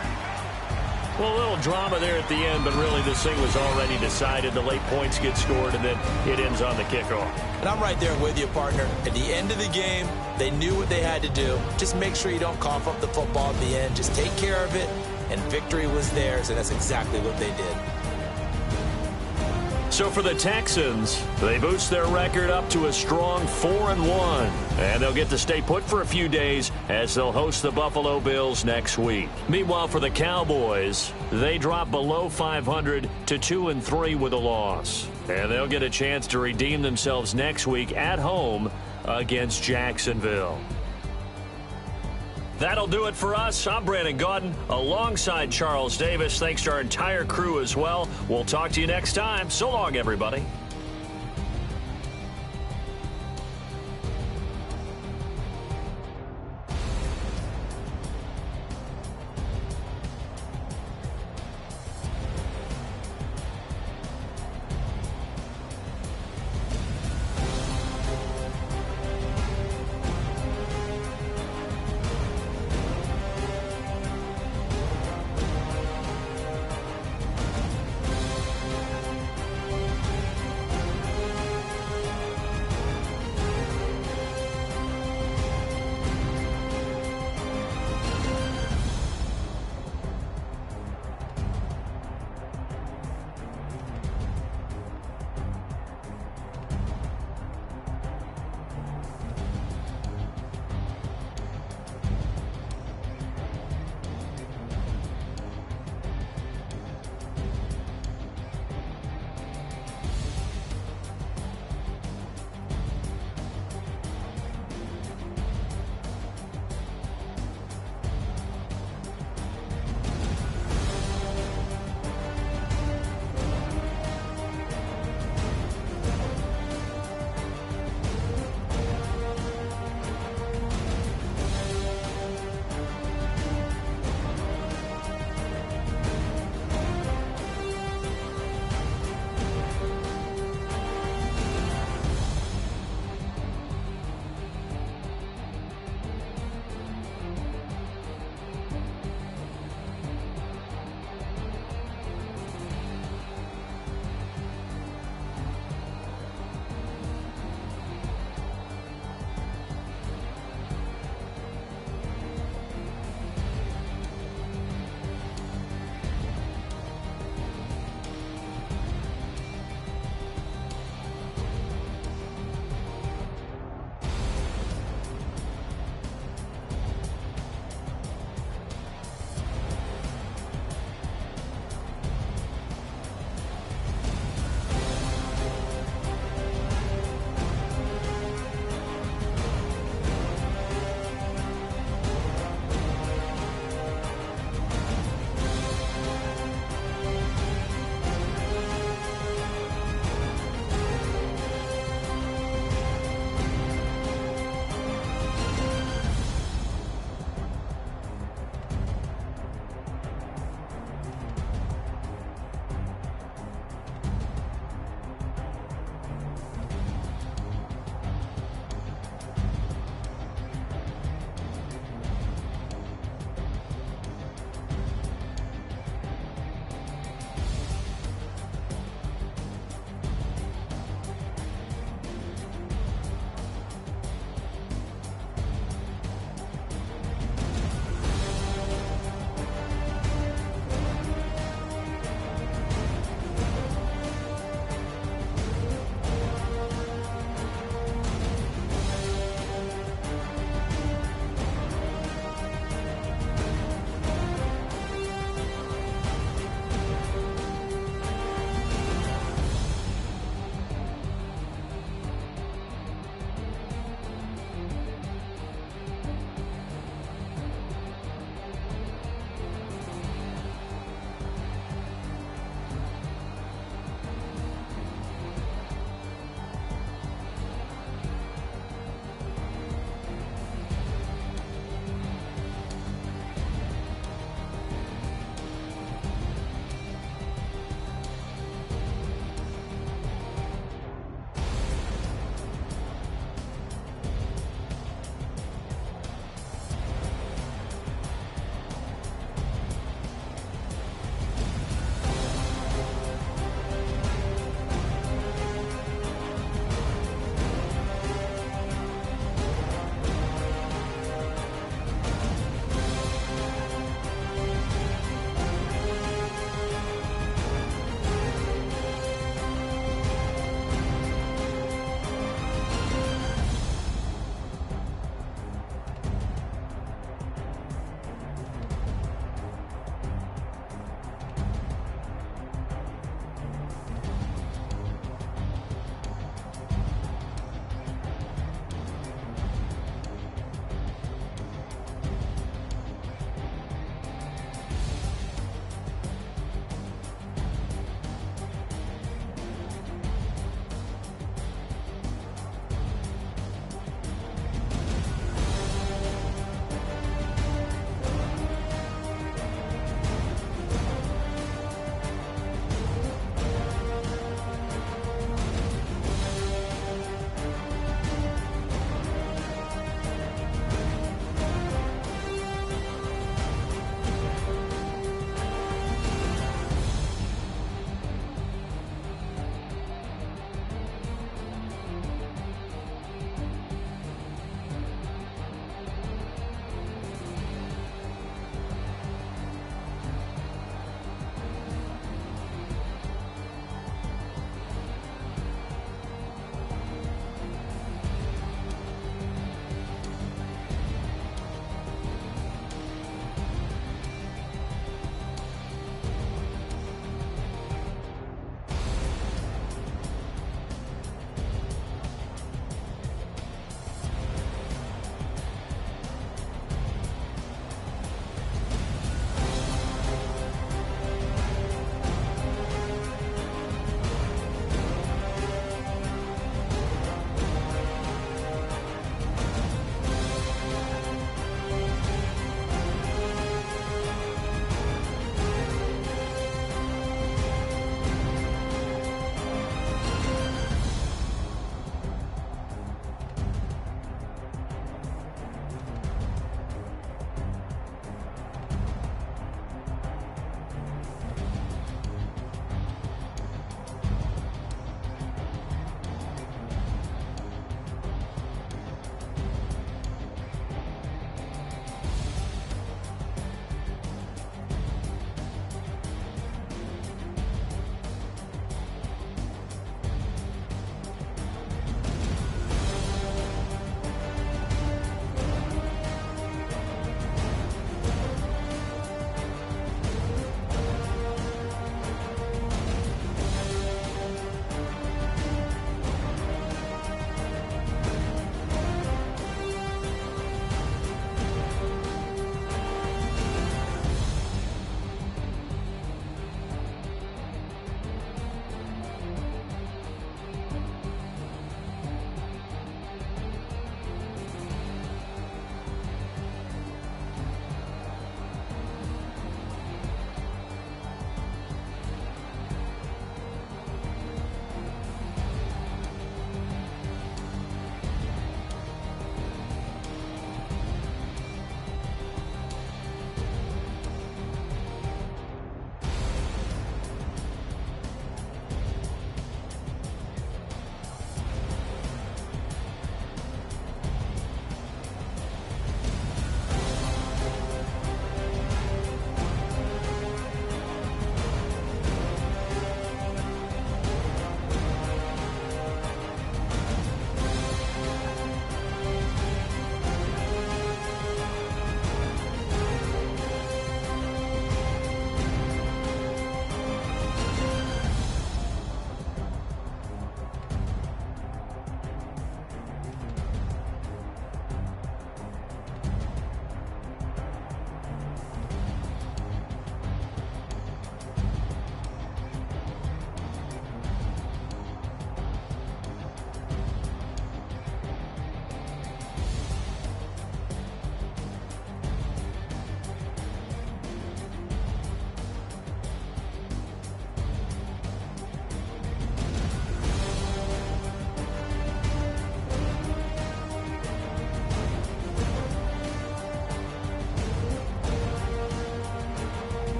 Well, a little drama there at the end, but really this thing was already decided. The late points get scored, and then it ends on the kickoff. And I'm right there with you, partner. At the end of the game, they knew what they had to do. Just make sure you don't cough up the football at the end. Just take care of it, and victory was theirs, and that's exactly what they did. So for the Texans, they boost their record up to a strong 4-1. And they'll get to stay put for a few days as they'll host the Buffalo Bills next week. Meanwhile, for the Cowboys, they drop below 500 to 2-3 with a loss. And they'll get a chance to redeem themselves next week at home against Jacksonville. That'll do it for us. I'm Brandon Gaudin alongside Charles Davis. Thanks to our entire crew as well. We'll talk to you next time. So long, everybody.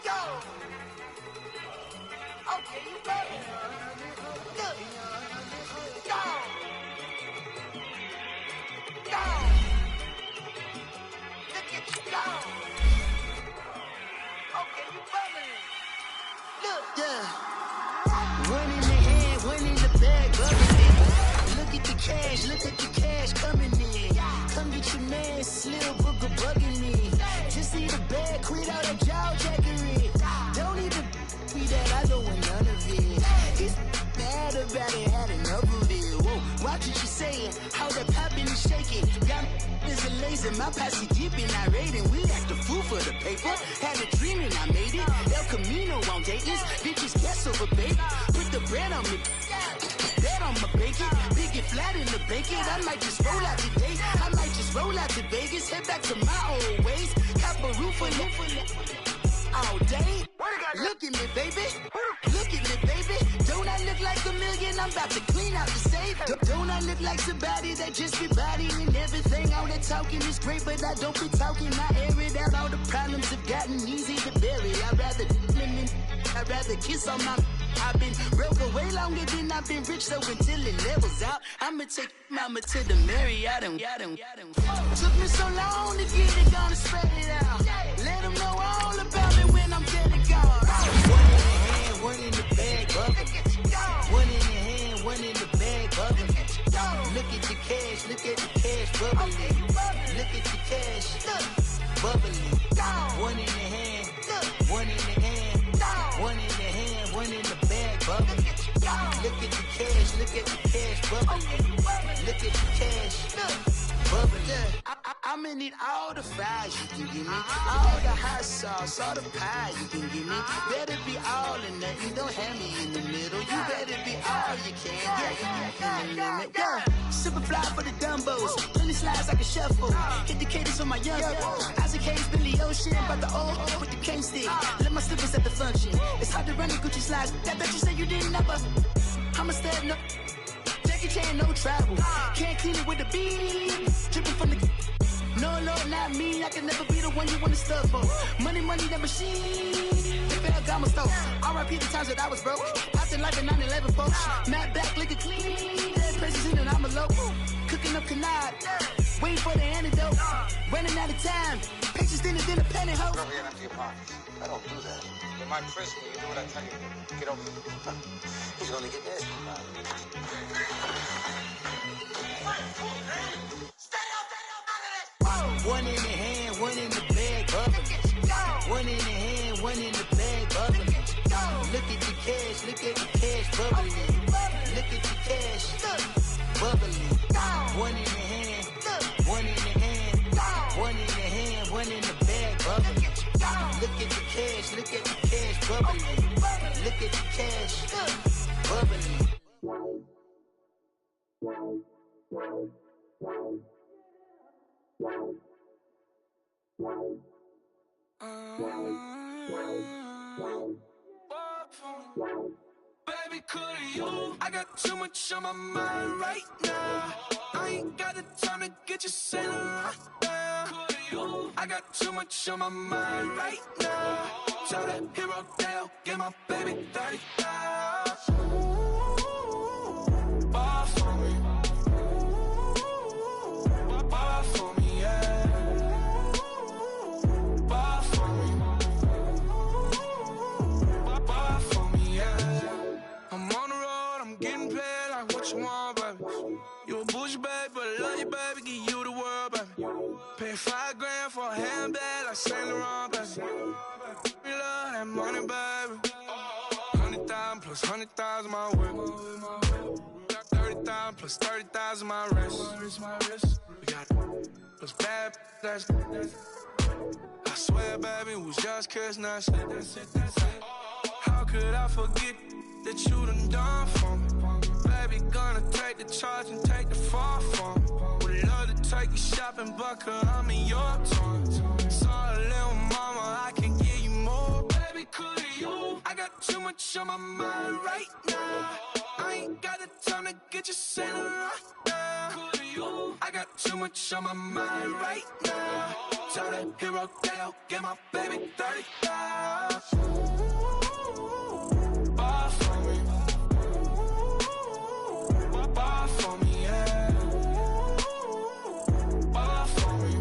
Go. Okay, you better. Look. Go. Go. Look at you go. Okay, you bubbling. Look. Yeah. One in the hand, one in the bag, bubbling. Look at the cash coming in. Come get your man, Slim Booger bugging me. Just need a bag, quit all that jaw jackery. Don't even be that, I don't want none of it. He's mad about it, had enough of it. Whoa, watch what you saying, how that poppin' and shaking. Got is a laser, my posse deep and irate, and we act the fool for the paper. Had a dream and I made it. El Camino on Dayton's, bitches guess over baby. Put the bread on me. Bet on my bacon, big and flat in the bacon. I might just roll out today. I might just roll out to Vegas, head back to my old ways. Cop a roof for all day. Look at me, baby. Look at me, baby. Don't I look like a million? I'm about to clean out the safe. Don't I look like somebody that just be bodying everything? All that talking is great, but I don't be talking. I air it out. All the problems have gotten easy to bury. I'd rather kiss on my. I've been broke way longer than I've been rich, so until it levels out, I'ma take mama to the Marriott and took me so long to get it, gonna spread it out. Let them know all about me when I'm dead and gone. One in the hand, one in the bag, bubbling. One in the hand, one in the bag, bubbling. Look at the cash, bubbling. Look at the cash, bubbling. One in the hand, one in the hand, one in the hand, one in the bag, bubbling. Look at the cash, bubbling. Look at the cash, bubbling. I'ma need all the fries you can give me, all the hot sauce, all the pie you can give me. Better be all or nothing, don't have me in the middle. You better be all you can, yeah. Super fly for the Dumbos, plenty slides like a shuffle. Hit the cadence on my young Isaac Hayes, Billy Ocean, but the old with the cane stick. Let my slippers at the function. It's hard to run the Gucci slides. That bet you say you didn't never. I'm a stud, no. Jackie Chan, no travel. Can't clean it with the beat. Dripping from the. No, Lord, not me. I can never be the one you want to stuff for. Money, that machine. They fell down my stove. R.I.P. the times that I was broke. Acting like a 9/11 folks. Matt back, looking clean. Dead places in and I'm a local. Cooking up canard. Waiting for the antidote. Running out of time. Patience thinner than a pantyhose. Over here and empty your pockets. I don't do that. In my prison, you do what I tell you to. Get over here. He's gonna get nasty. One in the hand, one in the bag, bubbling. One in the hand, one in the bag, bubbling. Look at the cash, bubbling. Look at the cash, bubbling. One in the hand, one in the hand, one in the hand, one in the bag, bubbling. Look at the cash, bubbling. Look at the cash, bubbling. Baby, could you? I got too much on my mind right now. I ain't got the time to get you sailing right now. Could you? I got too much on my mind right now. Tell that hero Dale, get my baby 30,000. Bar for me. Bar for me, yeah. Bar for me. Bar for me, yeah. I'm on the road, I'm getting paid like what you want, baby. You a bougie, baby, but I love you, baby. Give you the world, baby. Pay $5 grand for a handbag like Saint Laurent, baby. We love that money, baby. 100,000 plus 100,000 my whip. 30,000 plus 30,000 my wrist. We got those bad, that's. I swear, baby, it was just kiss, that's it. How could I forget that you done for me? Baby, gonna take the charge and take the fall from me. Would love to take you shopping, but I'm in your town. Sorry, little mama, I can give you more. Baby, could you? I got too much on my mind right now. I ain't got the time to get you sailing right now. Could you? I got too much on my mind right now. Tell the hero Dale, get my baby 30,000. Bar for me. Bar for me, yeah. Bar for me.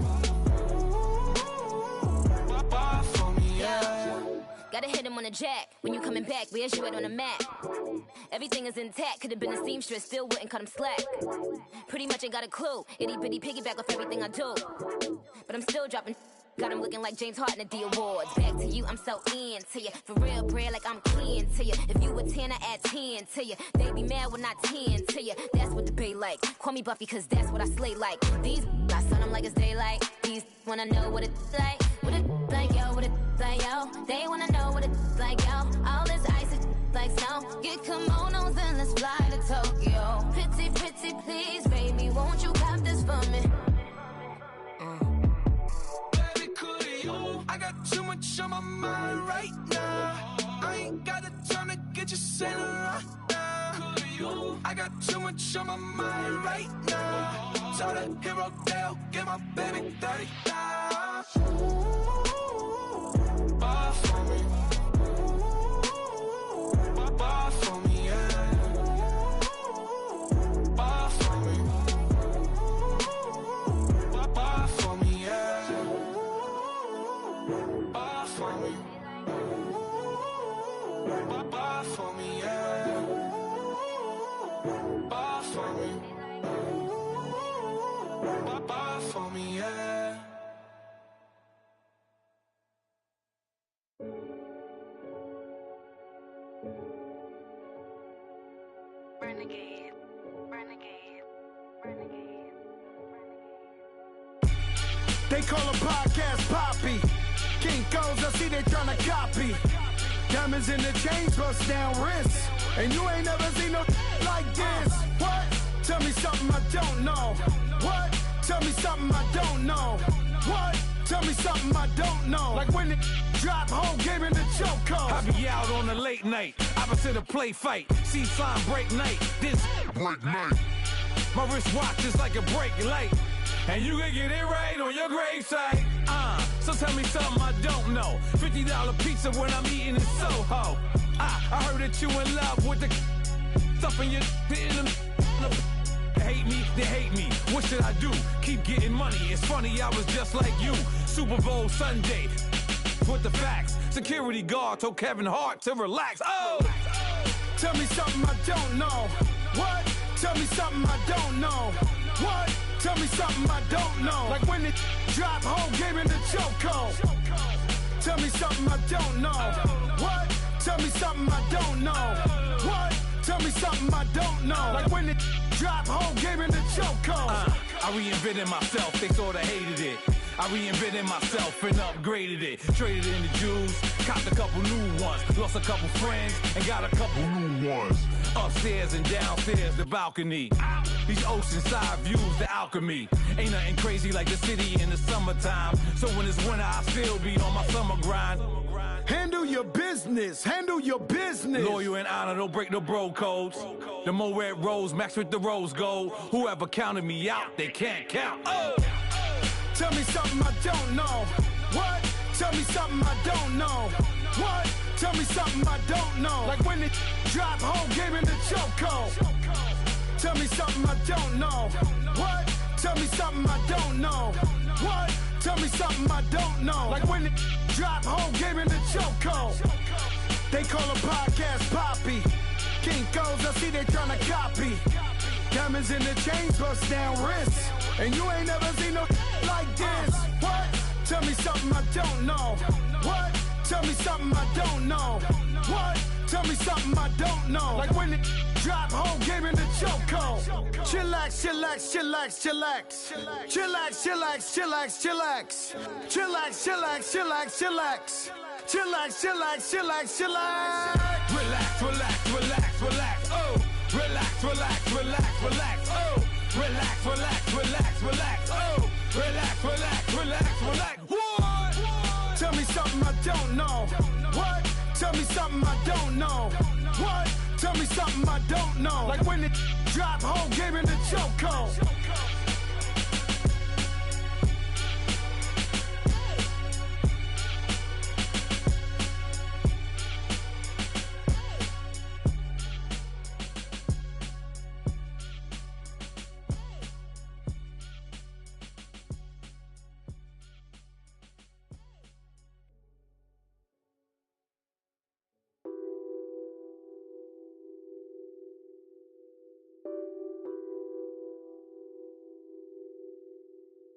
Bar for me, yeah. Gotta hit him on the jack. When you coming back, where's you at on the map? Everything is intact. Could've been a seamstress, still wouldn't cut him slack. Pretty much ain't got a clue. Itty bitty piggyback off everything I do. But I'm still dropping. Got him looking like James Harden at the awards. Back to you, I'm so into you. For real, bread, like I'm kin to you. If you a 10, I add 10 to you. They be mad when I 10 to you. That's what the bay like. Call me Buffy, cause that's what I slay like. These I sun them like it's daylight. These wanna know what it's like. What it like, yo, what it like, yo. They wanna know what it's like, yo. All this ice is like snow. Get kimonos and let's fly to Tokyo. Pretty, pretty, please, baby, won't you cop this for me? I got too much on my mind right now. I ain't got the time to get you sailing right now. I got too much on my mind right now. Tell the hero Dale, get my baby 30,000. Bar for me. Bar for me, yeah. Bar for me. Bar for me, yeah. Bar for me. Bar for me, yeah. Bar for me. Bar for me, yeah. Renegade, renegade, renegade, renegade. They call a podcast Poppy. Kinkos, I see they tryna copy. Diamonds in the chains, bust down wrists. And you ain't never seen no like this. What? Tell me something I don't know. What? Tell me something I don't know. What? Tell me something I don't know. Like when it drop, whole game in the chokehold. I be out on a late night, opposite a play fight. See sign break night, this break night. My wristwatch is like a break light. And you can get it right on your gravesite. So tell me something I don't know. $50 pizza when I'm eating in Soho. I heard that you in love with the stuff in your hate me, they hate me. What should I do? Keep getting money. It's funny, I was just like you. Super Bowl Sunday with the facts. Security guard told Kevin Hart to relax. Oh! Tell me something I don't know. What? Tell me something I don't know. What? Tell me something I don't know. Like when it drop, whole game in the chokehold. Tell me something I don't know. What? Tell me something I don't know. What? Tell me something I don't know. Like when it drop, whole game in the chokehold. I reinvented myself, they sorta hated it. I reinvented myself and upgraded it. Traded in the Jews, copped a couple new ones. Lost a couple friends and got a couple new ones. Upstairs and downstairs, the balcony. These oceanside views, the alchemy. Ain't nothing crazy like the city in the summertime. So when it's winter, I still be on my summer grind. Handle your business, handle your business. Loyal and honor, don't break no bro codes. The more red rose, max with the rose gold. Whoever counted me out, they can't count. Oh! Tell me something I don't know. What? Tell me something I don't know. What? Tell me something I don't know. Like when it drop, whole game in the chokehold. Tell me something I don't know. What? Tell me something I don't know. What? Tell me something I don't know. Like when it drop, whole game in the chokehold. They call a podcast Poppy. Kinkos, I see they tryna copy. Diamonds in the chains, bust down wrists. And you ain't never seen no like this. What? Tell me something I don't know. What? Tell me something I don't know. What? Tell me something I don't know. Like when it drop, whole game in the chokehold. Chillax, chillax, chillax, chillax. Chillax, chillax, chillax, chillax. Chillax, chillax, chillax, chillax. Chillax, chillax, chillax, chillax. Relax, relax, relax, relax. Oh! Relax, relax, relax, relax. Oh! Relax, relax, relax, relax. Oh! Relax, relax, relax, relax. What? Tell me something I don't know. What? Tell me something I don't know. What? Tell me something I don't know. Like when it drop, whole game in the chokehold.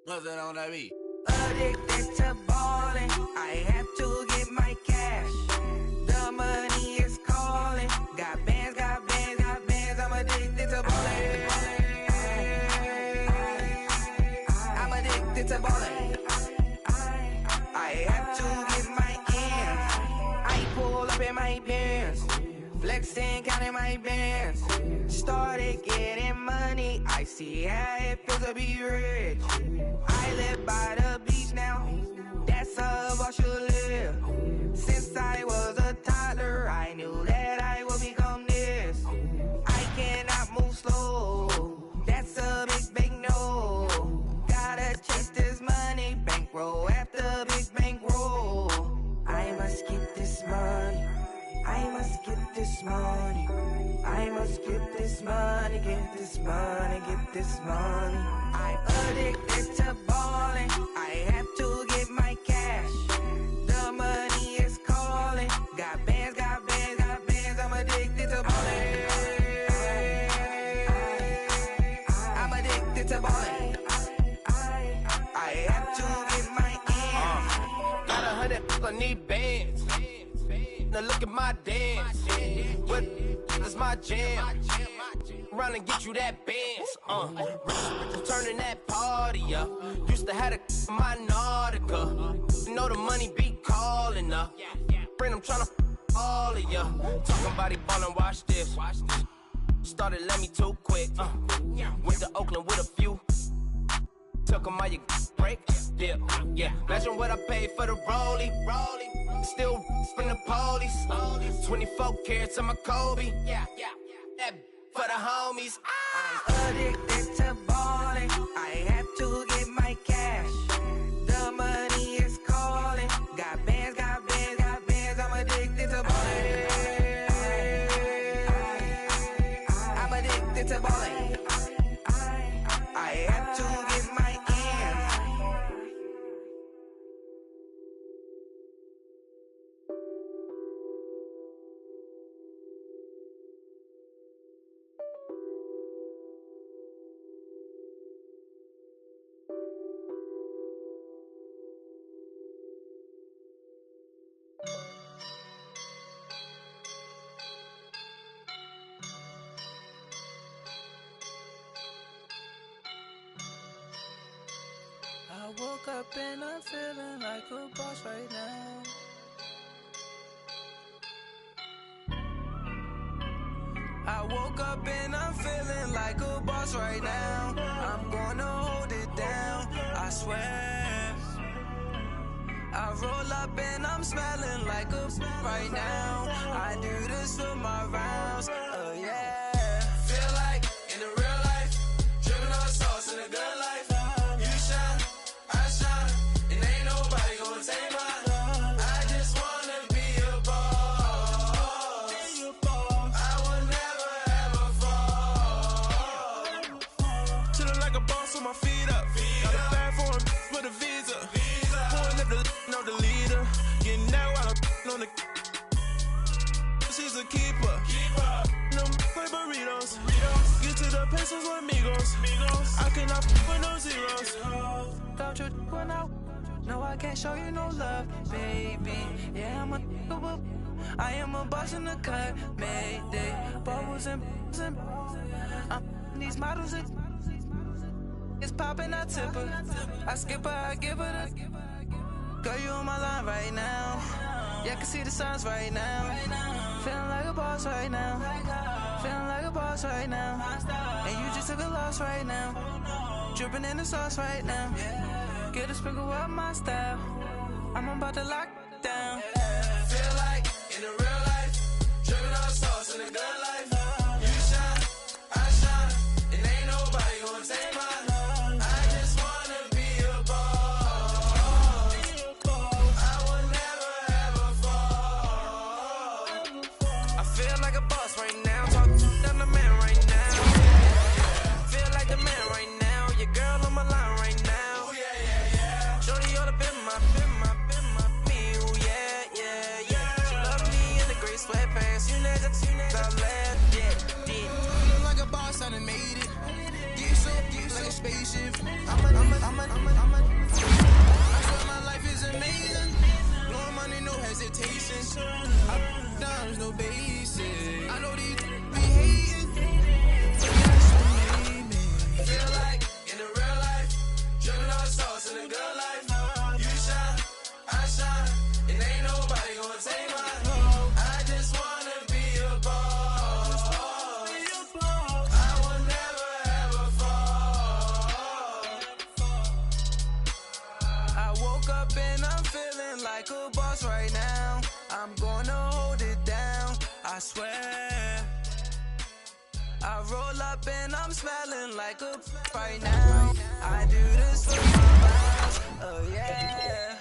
Nothing on that beat. Addicted to ballin', I have to get my cash. The money is calling. Got bands, got bands, got bands. I'm addicted to ballin'. I'm addicted to ballin'. I have to get my ends. I pull up in my Benz, flexing, counting my bands. Started getting money. I see how it feels to be rich. I live by the beach now. That's how I should live. Since I was a toddler, I knew that I would become this. I cannot move slow. That's a big no. Gotta chase this money, bankroll after big bankroll. I must get this money. I must get this money. I must get this money, get this money, get this money. I'm addicted to ballin'. I have to get my cash. The money is calling. Got bands, got bands, got bands. I'm addicted to ballin'. I'm addicted to ballin'. I have to get my ends. Got 100, I need bands. Now look at my dance. What is my jam? Run and get you that bands. Turning that party up. Used to have a my Nautica. You know the money be calling up. Friend, I'm tryna all of ya. Talking about it ballin', watch this. Started let me too quick. Went to Oakland with a few. Took 'em all you break. Yeah. Imagine what I paid for the rollie. Still from the police. 24 carats on my Kobe. Yeah. That for the homies. I'm addicted to ballin'. I have to get my cash. The money is calling. Got bands, got bands, got bands. I'm addicted to ballin'. I'm addicted to ballin'. I have to get my ends. I woke up and I'm feeling like a boss right now. I woke up and I'm feeling like a boss right now. I'm gonna hold it down, I swear. I roll up and I'm smelling like a right now. I do this for my rounds, oh yeah. Feel like in the real life, dripping on sauce in a good life. You shine, I shine, and ain't nobody gonna take mine. I just wanna be a boss. I will never ever fall. Chillin' like a boss with my feet up. Got a bag for him with a visa. Pulling up the know the leader. Getting that while I'm on the. She's a keeper. Them play burritos. Get to the pesos with amigos. I cannot with no zeros. Thought you went out. No, I can't show you no love, baby. Yeah, I am a boss in the cut. Mayday. Bubbles and these models. It's poppin', I tip her. I skip her, I give her the. Girl, you on my line right now. Yeah, I can see the signs right now. Feeling like a boss right now. Feeling like a boss right now. And you just took a loss right now. Dripping in the sauce right now. Get a sprinkle up my style. I'm about to lock down. Feel like in the real life, dripping on sauce in a good life. You shine, I shine, and ain't nobody gonna take mine. I just wanna be a boss. I will never ever fall. I feel like a boss right now. Talking to the man right now. Feel like the man right now. Your girl on my line right now. Shorty all up in my, me, ooh, yeah. She love me in the gray sweatpants. You know that I'm left, yeah. Feeling like a boss, I done made it. Get so like a spaceship. I'm I swear my life is amazing. Blowing money, no hesitation. Dimes, no basic. I know these be hating, but that's what made me feel like in the real life, dripping all the sauce in the good life. You shine, I shine, and ain't nobody gonna take mine. I just wanna be a boss. I will never ever fall. I woke up and I'm feeling like a boss right now. I'm gonna hold it down, I swear. I roll up and I'm smelling like a right now. I do this for my miles, oh yeah.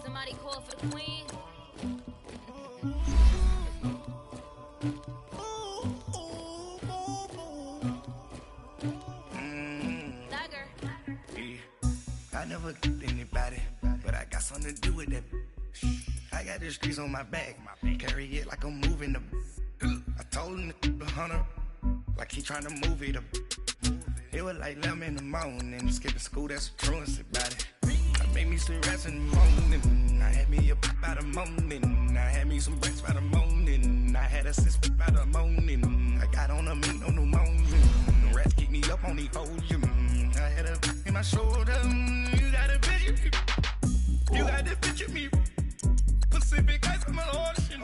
Somebody call for the queen. Dagger. I never get anybody, but I got something to do with that. I got the streets on my back, carry it like I'm moving the. I told him the hunter, like he trying to move it up. It was like 11 in the morning, skipping school, that's a truancy about it. I made me some rest in the morning, I had me up by the morning. I had me some breaks by the morning, I had a sis by the morning. I got on a meat on the morning, the rats keep me up on the podium. I had a in my shoulder, you got a picture me, you got this picture me. Pacific ice on my ocean,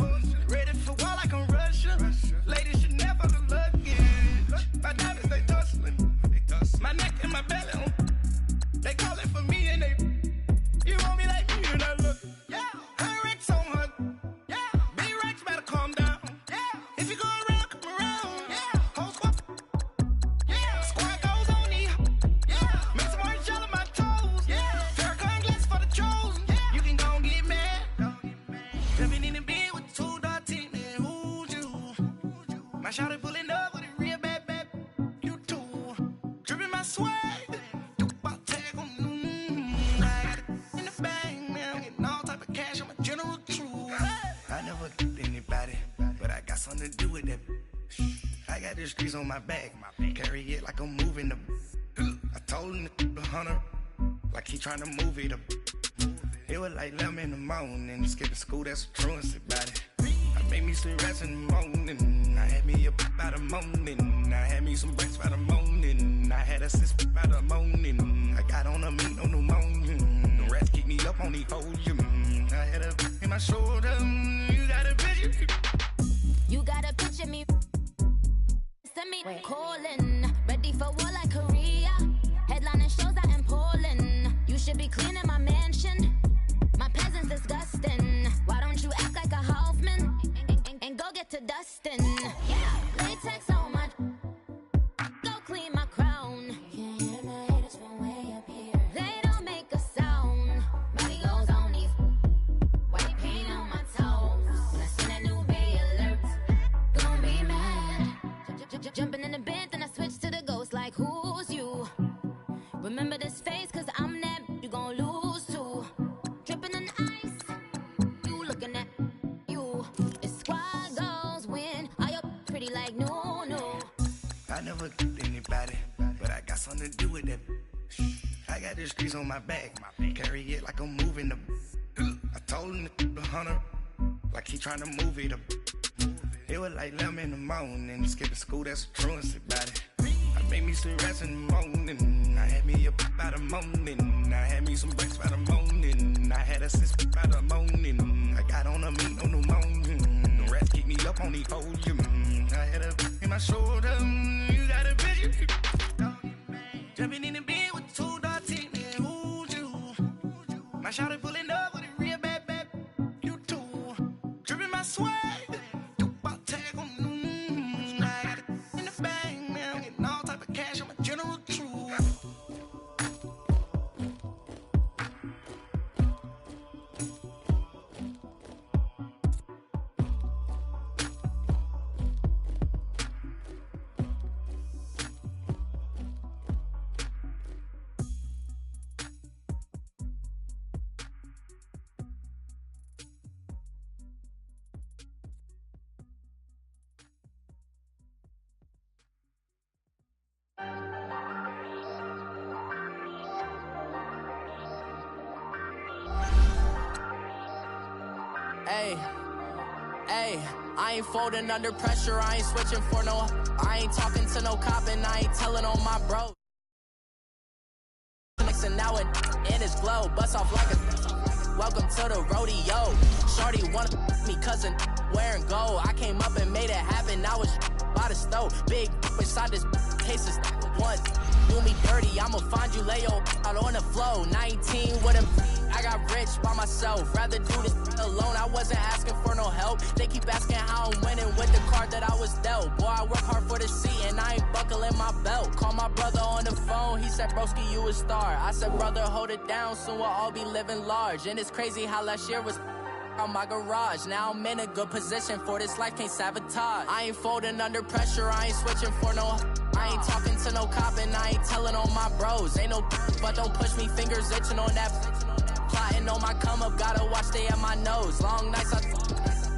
ready for war like I'm Russia. Ladies should never the luggage, my diamonds they tussling. My neck and my belly on. They call it for me and they. You want me like me and I look. Yeah. Her Rex on her. Yeah. B-Rex better calm down. Yeah. If you go around, come around. Yeah. Whole squad. Yeah. Squad goes on me. Yeah. Make some orange gel on my toes. Yeah. Farrakhan glass for the trolls. Yeah. You can go and get mad. Jumping in the bed with 2 dark teeth. Man, who's you? My shawty pulling up with a real bad. You too. Dripping my swag. I got it in the bag, man. I'm getting all type of cash. I'm a general true. I never get anybody, but I got something to do with that. I got the streets on my back, carry it like I'm moving the. I told him the hunter, like he trying to move it up. It was like 11 in the morning, skipping school, that's a truancy about it. I made me some rest in the morning, I had me up by the morning. I had me some breaks by the morning, I had a sis by the morning. I got on a meat on the morning, the rats keep me up on the podium. I had a in my shoulder, you got a picture. You got a picture me. Send me calling, ready for war like Korea. Headlining shows out in Poland. You should be cleaning my mansion. My peasants disgusting. Why don't you act like a Hoffman and go get to dustin'? Yeah, latex on my. Go clean my crown. Can't hear my haters from way up here. They don't make a sound. Body goes on these. White paint on my toes. When I see that new bay alert, gon' be mad. Jumping in the bed, then I switch to the ghost like who's you? Remember this face, cause I'm that you gon' lose too. Dripping in ice, you looking at you. It's squad goals win. Are you pretty like no? I never get anybody, but I got something to do with that. I got the streets on my back, carry it like I'm moving the. I told him the hunter, like he trying to move it up. It was like 11 in the morning, skipping school, that's a truancy about it. I made me some rest in the morning, I had me up by the morning. I had me some breaks by the morning, I had a sis by the morning. I got on a meat on the morning, the rats keep me up on the podium. I had a in my shoulder, you got a picture. Jumping in the bed with 2 dark teeth, man, who's you? My shawty pulling up with a real bad. You too. Dripping my swag. I got it in the bag, man. I'm getting all type of cash. I'm a general true. I ain't folding under pressure, I ain't switching for no. I ain't talking to no cop and I ain't telling on my bro. And now it in his glow, bust off like a welcome to the rodeo. Shorty wanted me cousin wearing gold. I came up and made it happen, I was by the stove. Big inside this case is one. Do me dirty, I'ma find you, lay your out on the flow. 19 with a I got rich by myself, rather do this alone. I wasn't asking for no help. They keep asking how I'm winning with the card that I was dealt. Boy, I work hard for the seat and I ain't buckling my belt. Call my brother on the phone, he said, broski, you a star. I said, brother, hold it down, soon we'll all be living large. And it's crazy how last year was on my garage. Now I'm in a good position for this life, can't sabotage. I ain't folding under pressure, I ain't switching for no. I ain't talking to no cop and I ain't telling on my bros. Ain't no but don't push me, fingers itching on that. Plotting on my come up, gotta watch stay at my nose. Long nights I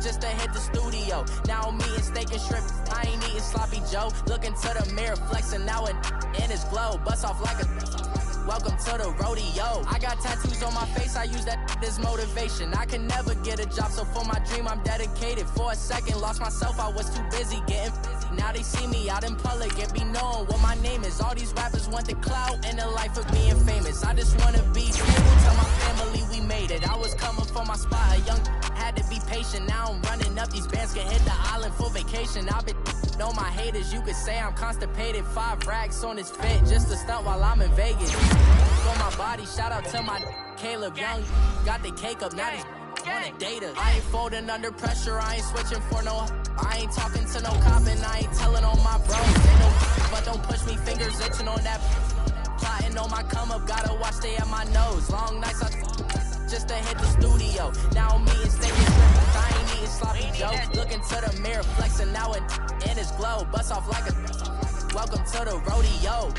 just to hit the studio. Now I'm eating steak and shrimp, I ain't eating sloppy Joe. Looking to the mirror, flexing now and in his glow. Bust off like a welcome to the rodeo. I got tattoos on my face, I use that as motivation. I can never get a job, so for my dream I'm dedicated. For a second, lost myself, I was too busy getting busy. Now they see me out in public and be knowing what my name is. All these rappers want the clout and the life of being famous. I just wanna be stable, tell my family we made it. I was coming for my spot, a young had to be patient. Now I'm running up, these bands can hit the island for vacation. I've been on my haters, you could say I'm constipated. 5 racks on his fit, just to stunt while I'm in Vegas. On my body, shout out to my Caleb Young. Got the cake up, now he's on a data. I ain't folding under pressure, I ain't switching for no. I ain't talking to no cop and I ain't telling on my bros. Ain't no but don't push me, fingers itching on that. Plotting on my come up, gotta watch stay at my nose. Long nights I just to hit the studio. Now I'm eating steak and shrimp, I ain't eating sloppy Joe. Looking to the mirror, flexing now and in his glow. Bust off like a welcome to the rodeo.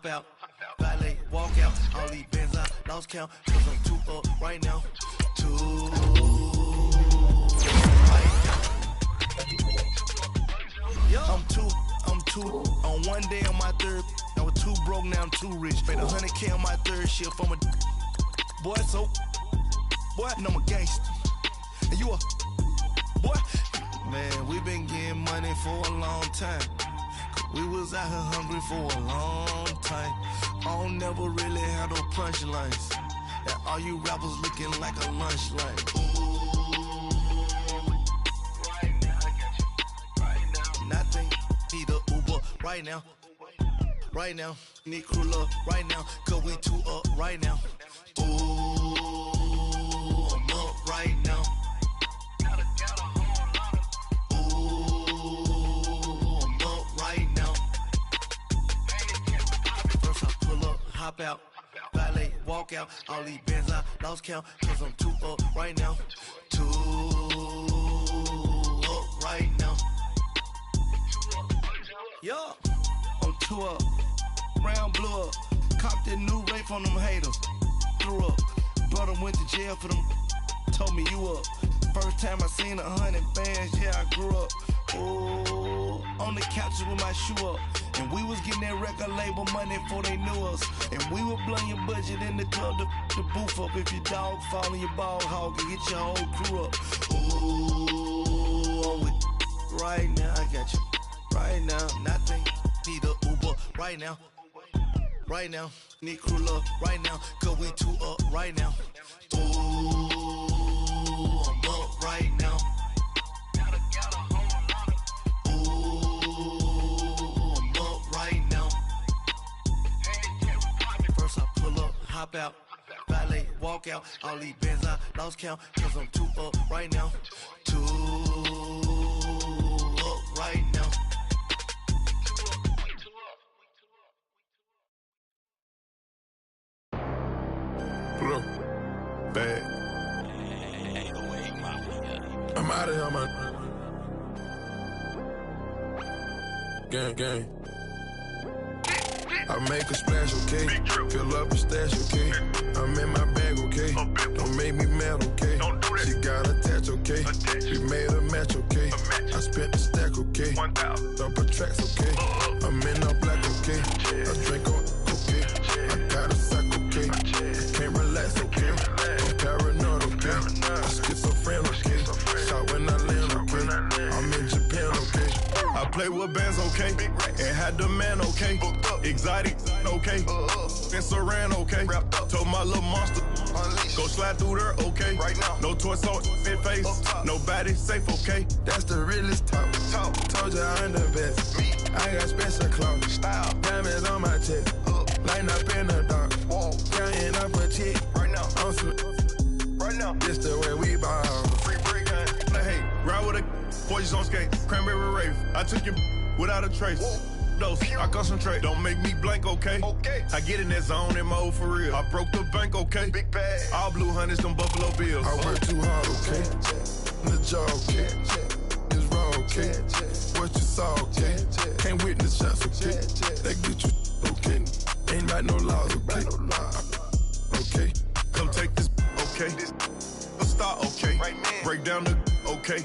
Out, valet, walk out, all these bands I lost count, cause I'm too up right now, too right now. I'm two, on one day on my third, I was too broke, now I'm too rich, made 100K on my third shift from a boy, so, boy, no, I'm a gangster, and you a, boy, man, we been getting money for a long time. We was out here hungry for a long time. I don't never really have no punchlines. And all you rappers looking like a lunch line. Right now, I got you. Right now. Nothing, need a Uber right now. Right now, need crew up right now. Cause we too up right now. Ooh, I'm up right now. Hop out, valet, walk out, all these bands I lost count, cause I'm too up right now, too up right now. Yo, I'm too up, round blew up, copped that new rape from them haters, threw up, brother went to jail for them, told me you up, first time I seen 100 bands, yeah I grew up, ooh, on the couches with my shoe up. And we was getting that record label money before they knew us. And we were blowing your budget in the club to boof up. If your dog fall in your ball hog and get your whole crew up. Ooh, I'm with right now, I got you. Right now, nothing, need a Uber right now. Right now, need crew love right now. Cause we too up right now. Ooh, I'm up right now. Hop out, valet, walk out, all these bands I lost count, cause I'm too up right now, too out of here, man. Gang. I make a splash, okay? Fill up a stash, okay? I'm in my bag, okay? Don't make me mad, okay? She got attached, okay? We made a match, okay? I spent the stack, okay? Double tracks, okay? I'm in all black, okay? I drink on, okay? I got a sack, okay? I can't relax, okay? I'm paranoid, okay? I'm schizophrenic, okay? Shot when I land, okay? I'm in Japan, okay? I play with bands, okay? And had the man, okay? Exotic, okay? And Saran, okay? Told my little monster, go slide through there, okay? No torso in face, nobody safe, okay? That's the realest talk. Told you I'm the best. I got special clothes. Diamonds on my chest. Lighting up in the dark. Counting up a chick. On some. This the way we ball. Free break, hey, ride with a boys on skate, cranberry rave. I took you without a trace. Dose, I concentrate, don't make me blank, okay? I get in that zone and mode for real. I broke the bank, okay? Big bag. All blue hundreds, them Buffalo Bills. I work too hard, okay? The job, okay? It's raw, okay? What you saw, okay? Can't witness shots, okay? They get you, okay? Ain't got no laws, okay? Okay. Come take this, okay? A start, okay? Break down the, okay?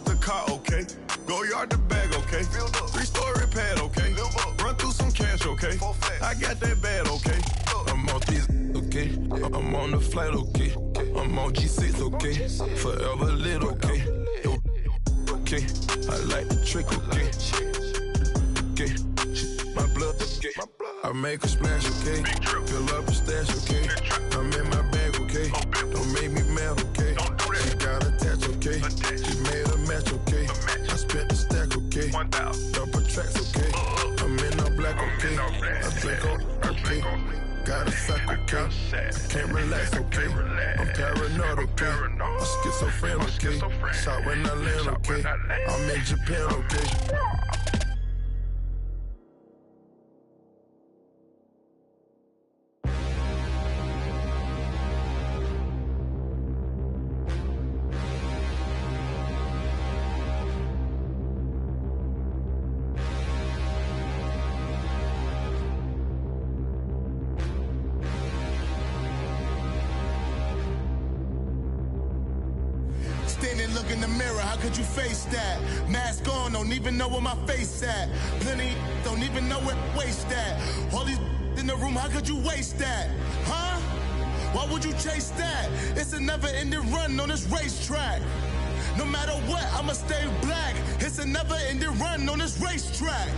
The car, okay? Go yard the bag, okay? 3-story pad, okay? Run through some cash, okay? I got that bad, okay? I'm on these, okay? I'm on the flight, okay? I'm on G6, okay? Forever lit, okay? Okay, I like the trick, okay? Okay, my blood, okay? I make a splash, okay? Fill up a stash, okay? I'm in my bag, okay? Don't make me mad, okay? She got attached, okay? She made a match, okay? I spent the stack, okay? Double tracks, okay? I'm in all black, okay? I drink on, okay? Got a sack, okay? I can't relax, okay? I'm paranoid, okay? I'm schizophrenic, okay? Shot when I land, okay? I'm in Japan, okay? Standing, look in the mirror, how could you face that? Mask on, don't even know where my face at. Plenty, don't even know where waist at. All these in the room, how could you waste that? Huh? Why would you chase that? It's a never-ending run on this racetrack. No matter what, I'ma stay black. It's a never-ending run on this racetrack.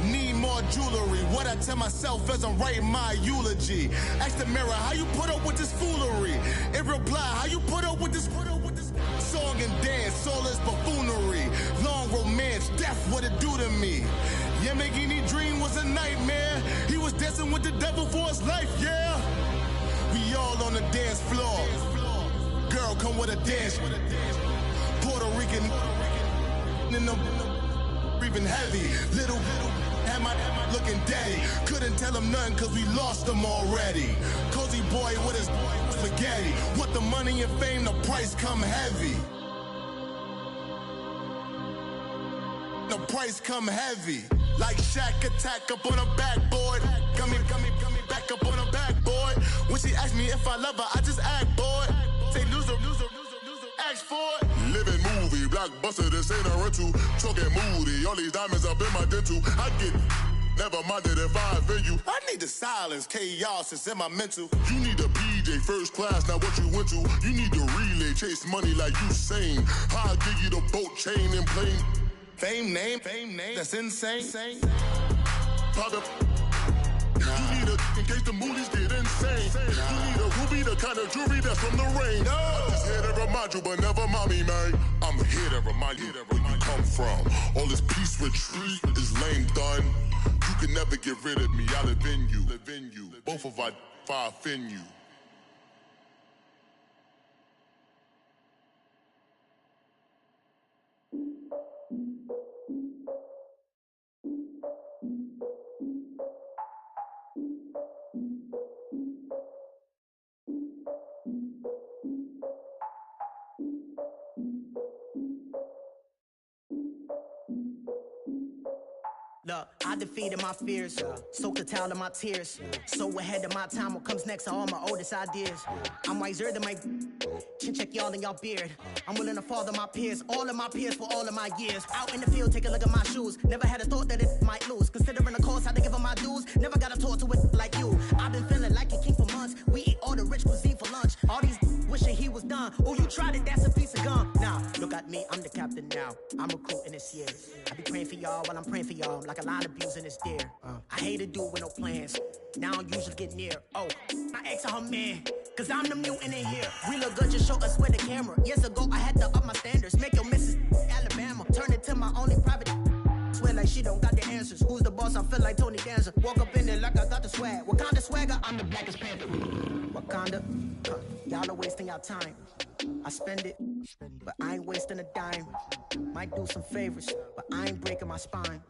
Need more jewelry, what I tell myself as I'm writing my eulogy. Ask the mirror, how you put up with this foolery? In reply, how you put up with this song and dance, all this buffoonery. Long romance, death, what it do to me? Yamagini dream was a nightmare. He was dancing with the devil for his life, yeah. We all on the dance floor. Girl, come with a dance. Puerto Rican in the breathing heavy. Little am I looking daddy. Couldn't tell him nothing cause we lost him already. Cozy boy with his spaghetti. Want the money and fame, the price come heavy. The price come heavy. Like Shaq attack up on a backboard. Gummy, back up on a backboard. When she asked me if I love her, I just act bored. Say loser, ask for it. Living movie, blockbuster, this ain't a rental. Talking moody, all these diamonds up in my dental. I get never minded if I offend you. I need the silence, chaos is in my mental. You need a PJ first class, not what you went to. You need to relay, chase money like you sane. I'll give you the boat, chain, and plane. Fame name, that's insane. Pop it. You need a, in case the movies get insane. You need a ruby, the kind of jewelry that's from the rain. I'm just here to remind you, but never mommy, man. I'm here to remind you where you come from. All this peace retreat is lame done. You can never get rid of me, I live in you. Both of our fire offend you. Look, I defeated my fears, soaked the towel of my tears. So ahead of my time, what comes next are all my oldest ideas. I'm wiser than my chin check y'all in y'all beard. I'm willing to father my peers, all of my peers for all of my years. Out in the field, take a look at my shoes. Never had a thought that it might lose. Considering the cost, how to give them my dues. Never got to talk to it like you. I've been feeling like a king for months. We eat all the rich cuisine for lunch. All these wishing he was done. Oh, you tried it, that's a piece of gum. Now, look at me, I'm the captain now. I'm recruiting this year. I be praying for y'all while I'm praying for y'all. Like a line of views in this deer. I hate to do it with no plans. Now I usually get near. Oh, my ex are her man. Cause I'm the mutant in here. We look good, just show us where the camera. Years ago, I had to up my standards. Make your missus Alabama. Turn it to my only private. Swear like she don't got the answers. Who's the boss? I feel like Tony Danza. Walk up in there like I got the swag. What kind of swagger? I'm the blackest panther. Wakanda. Y'all are wasting your time. I spend it, but I ain't wasting a dime. Might do some favors, but I ain't breaking my spine.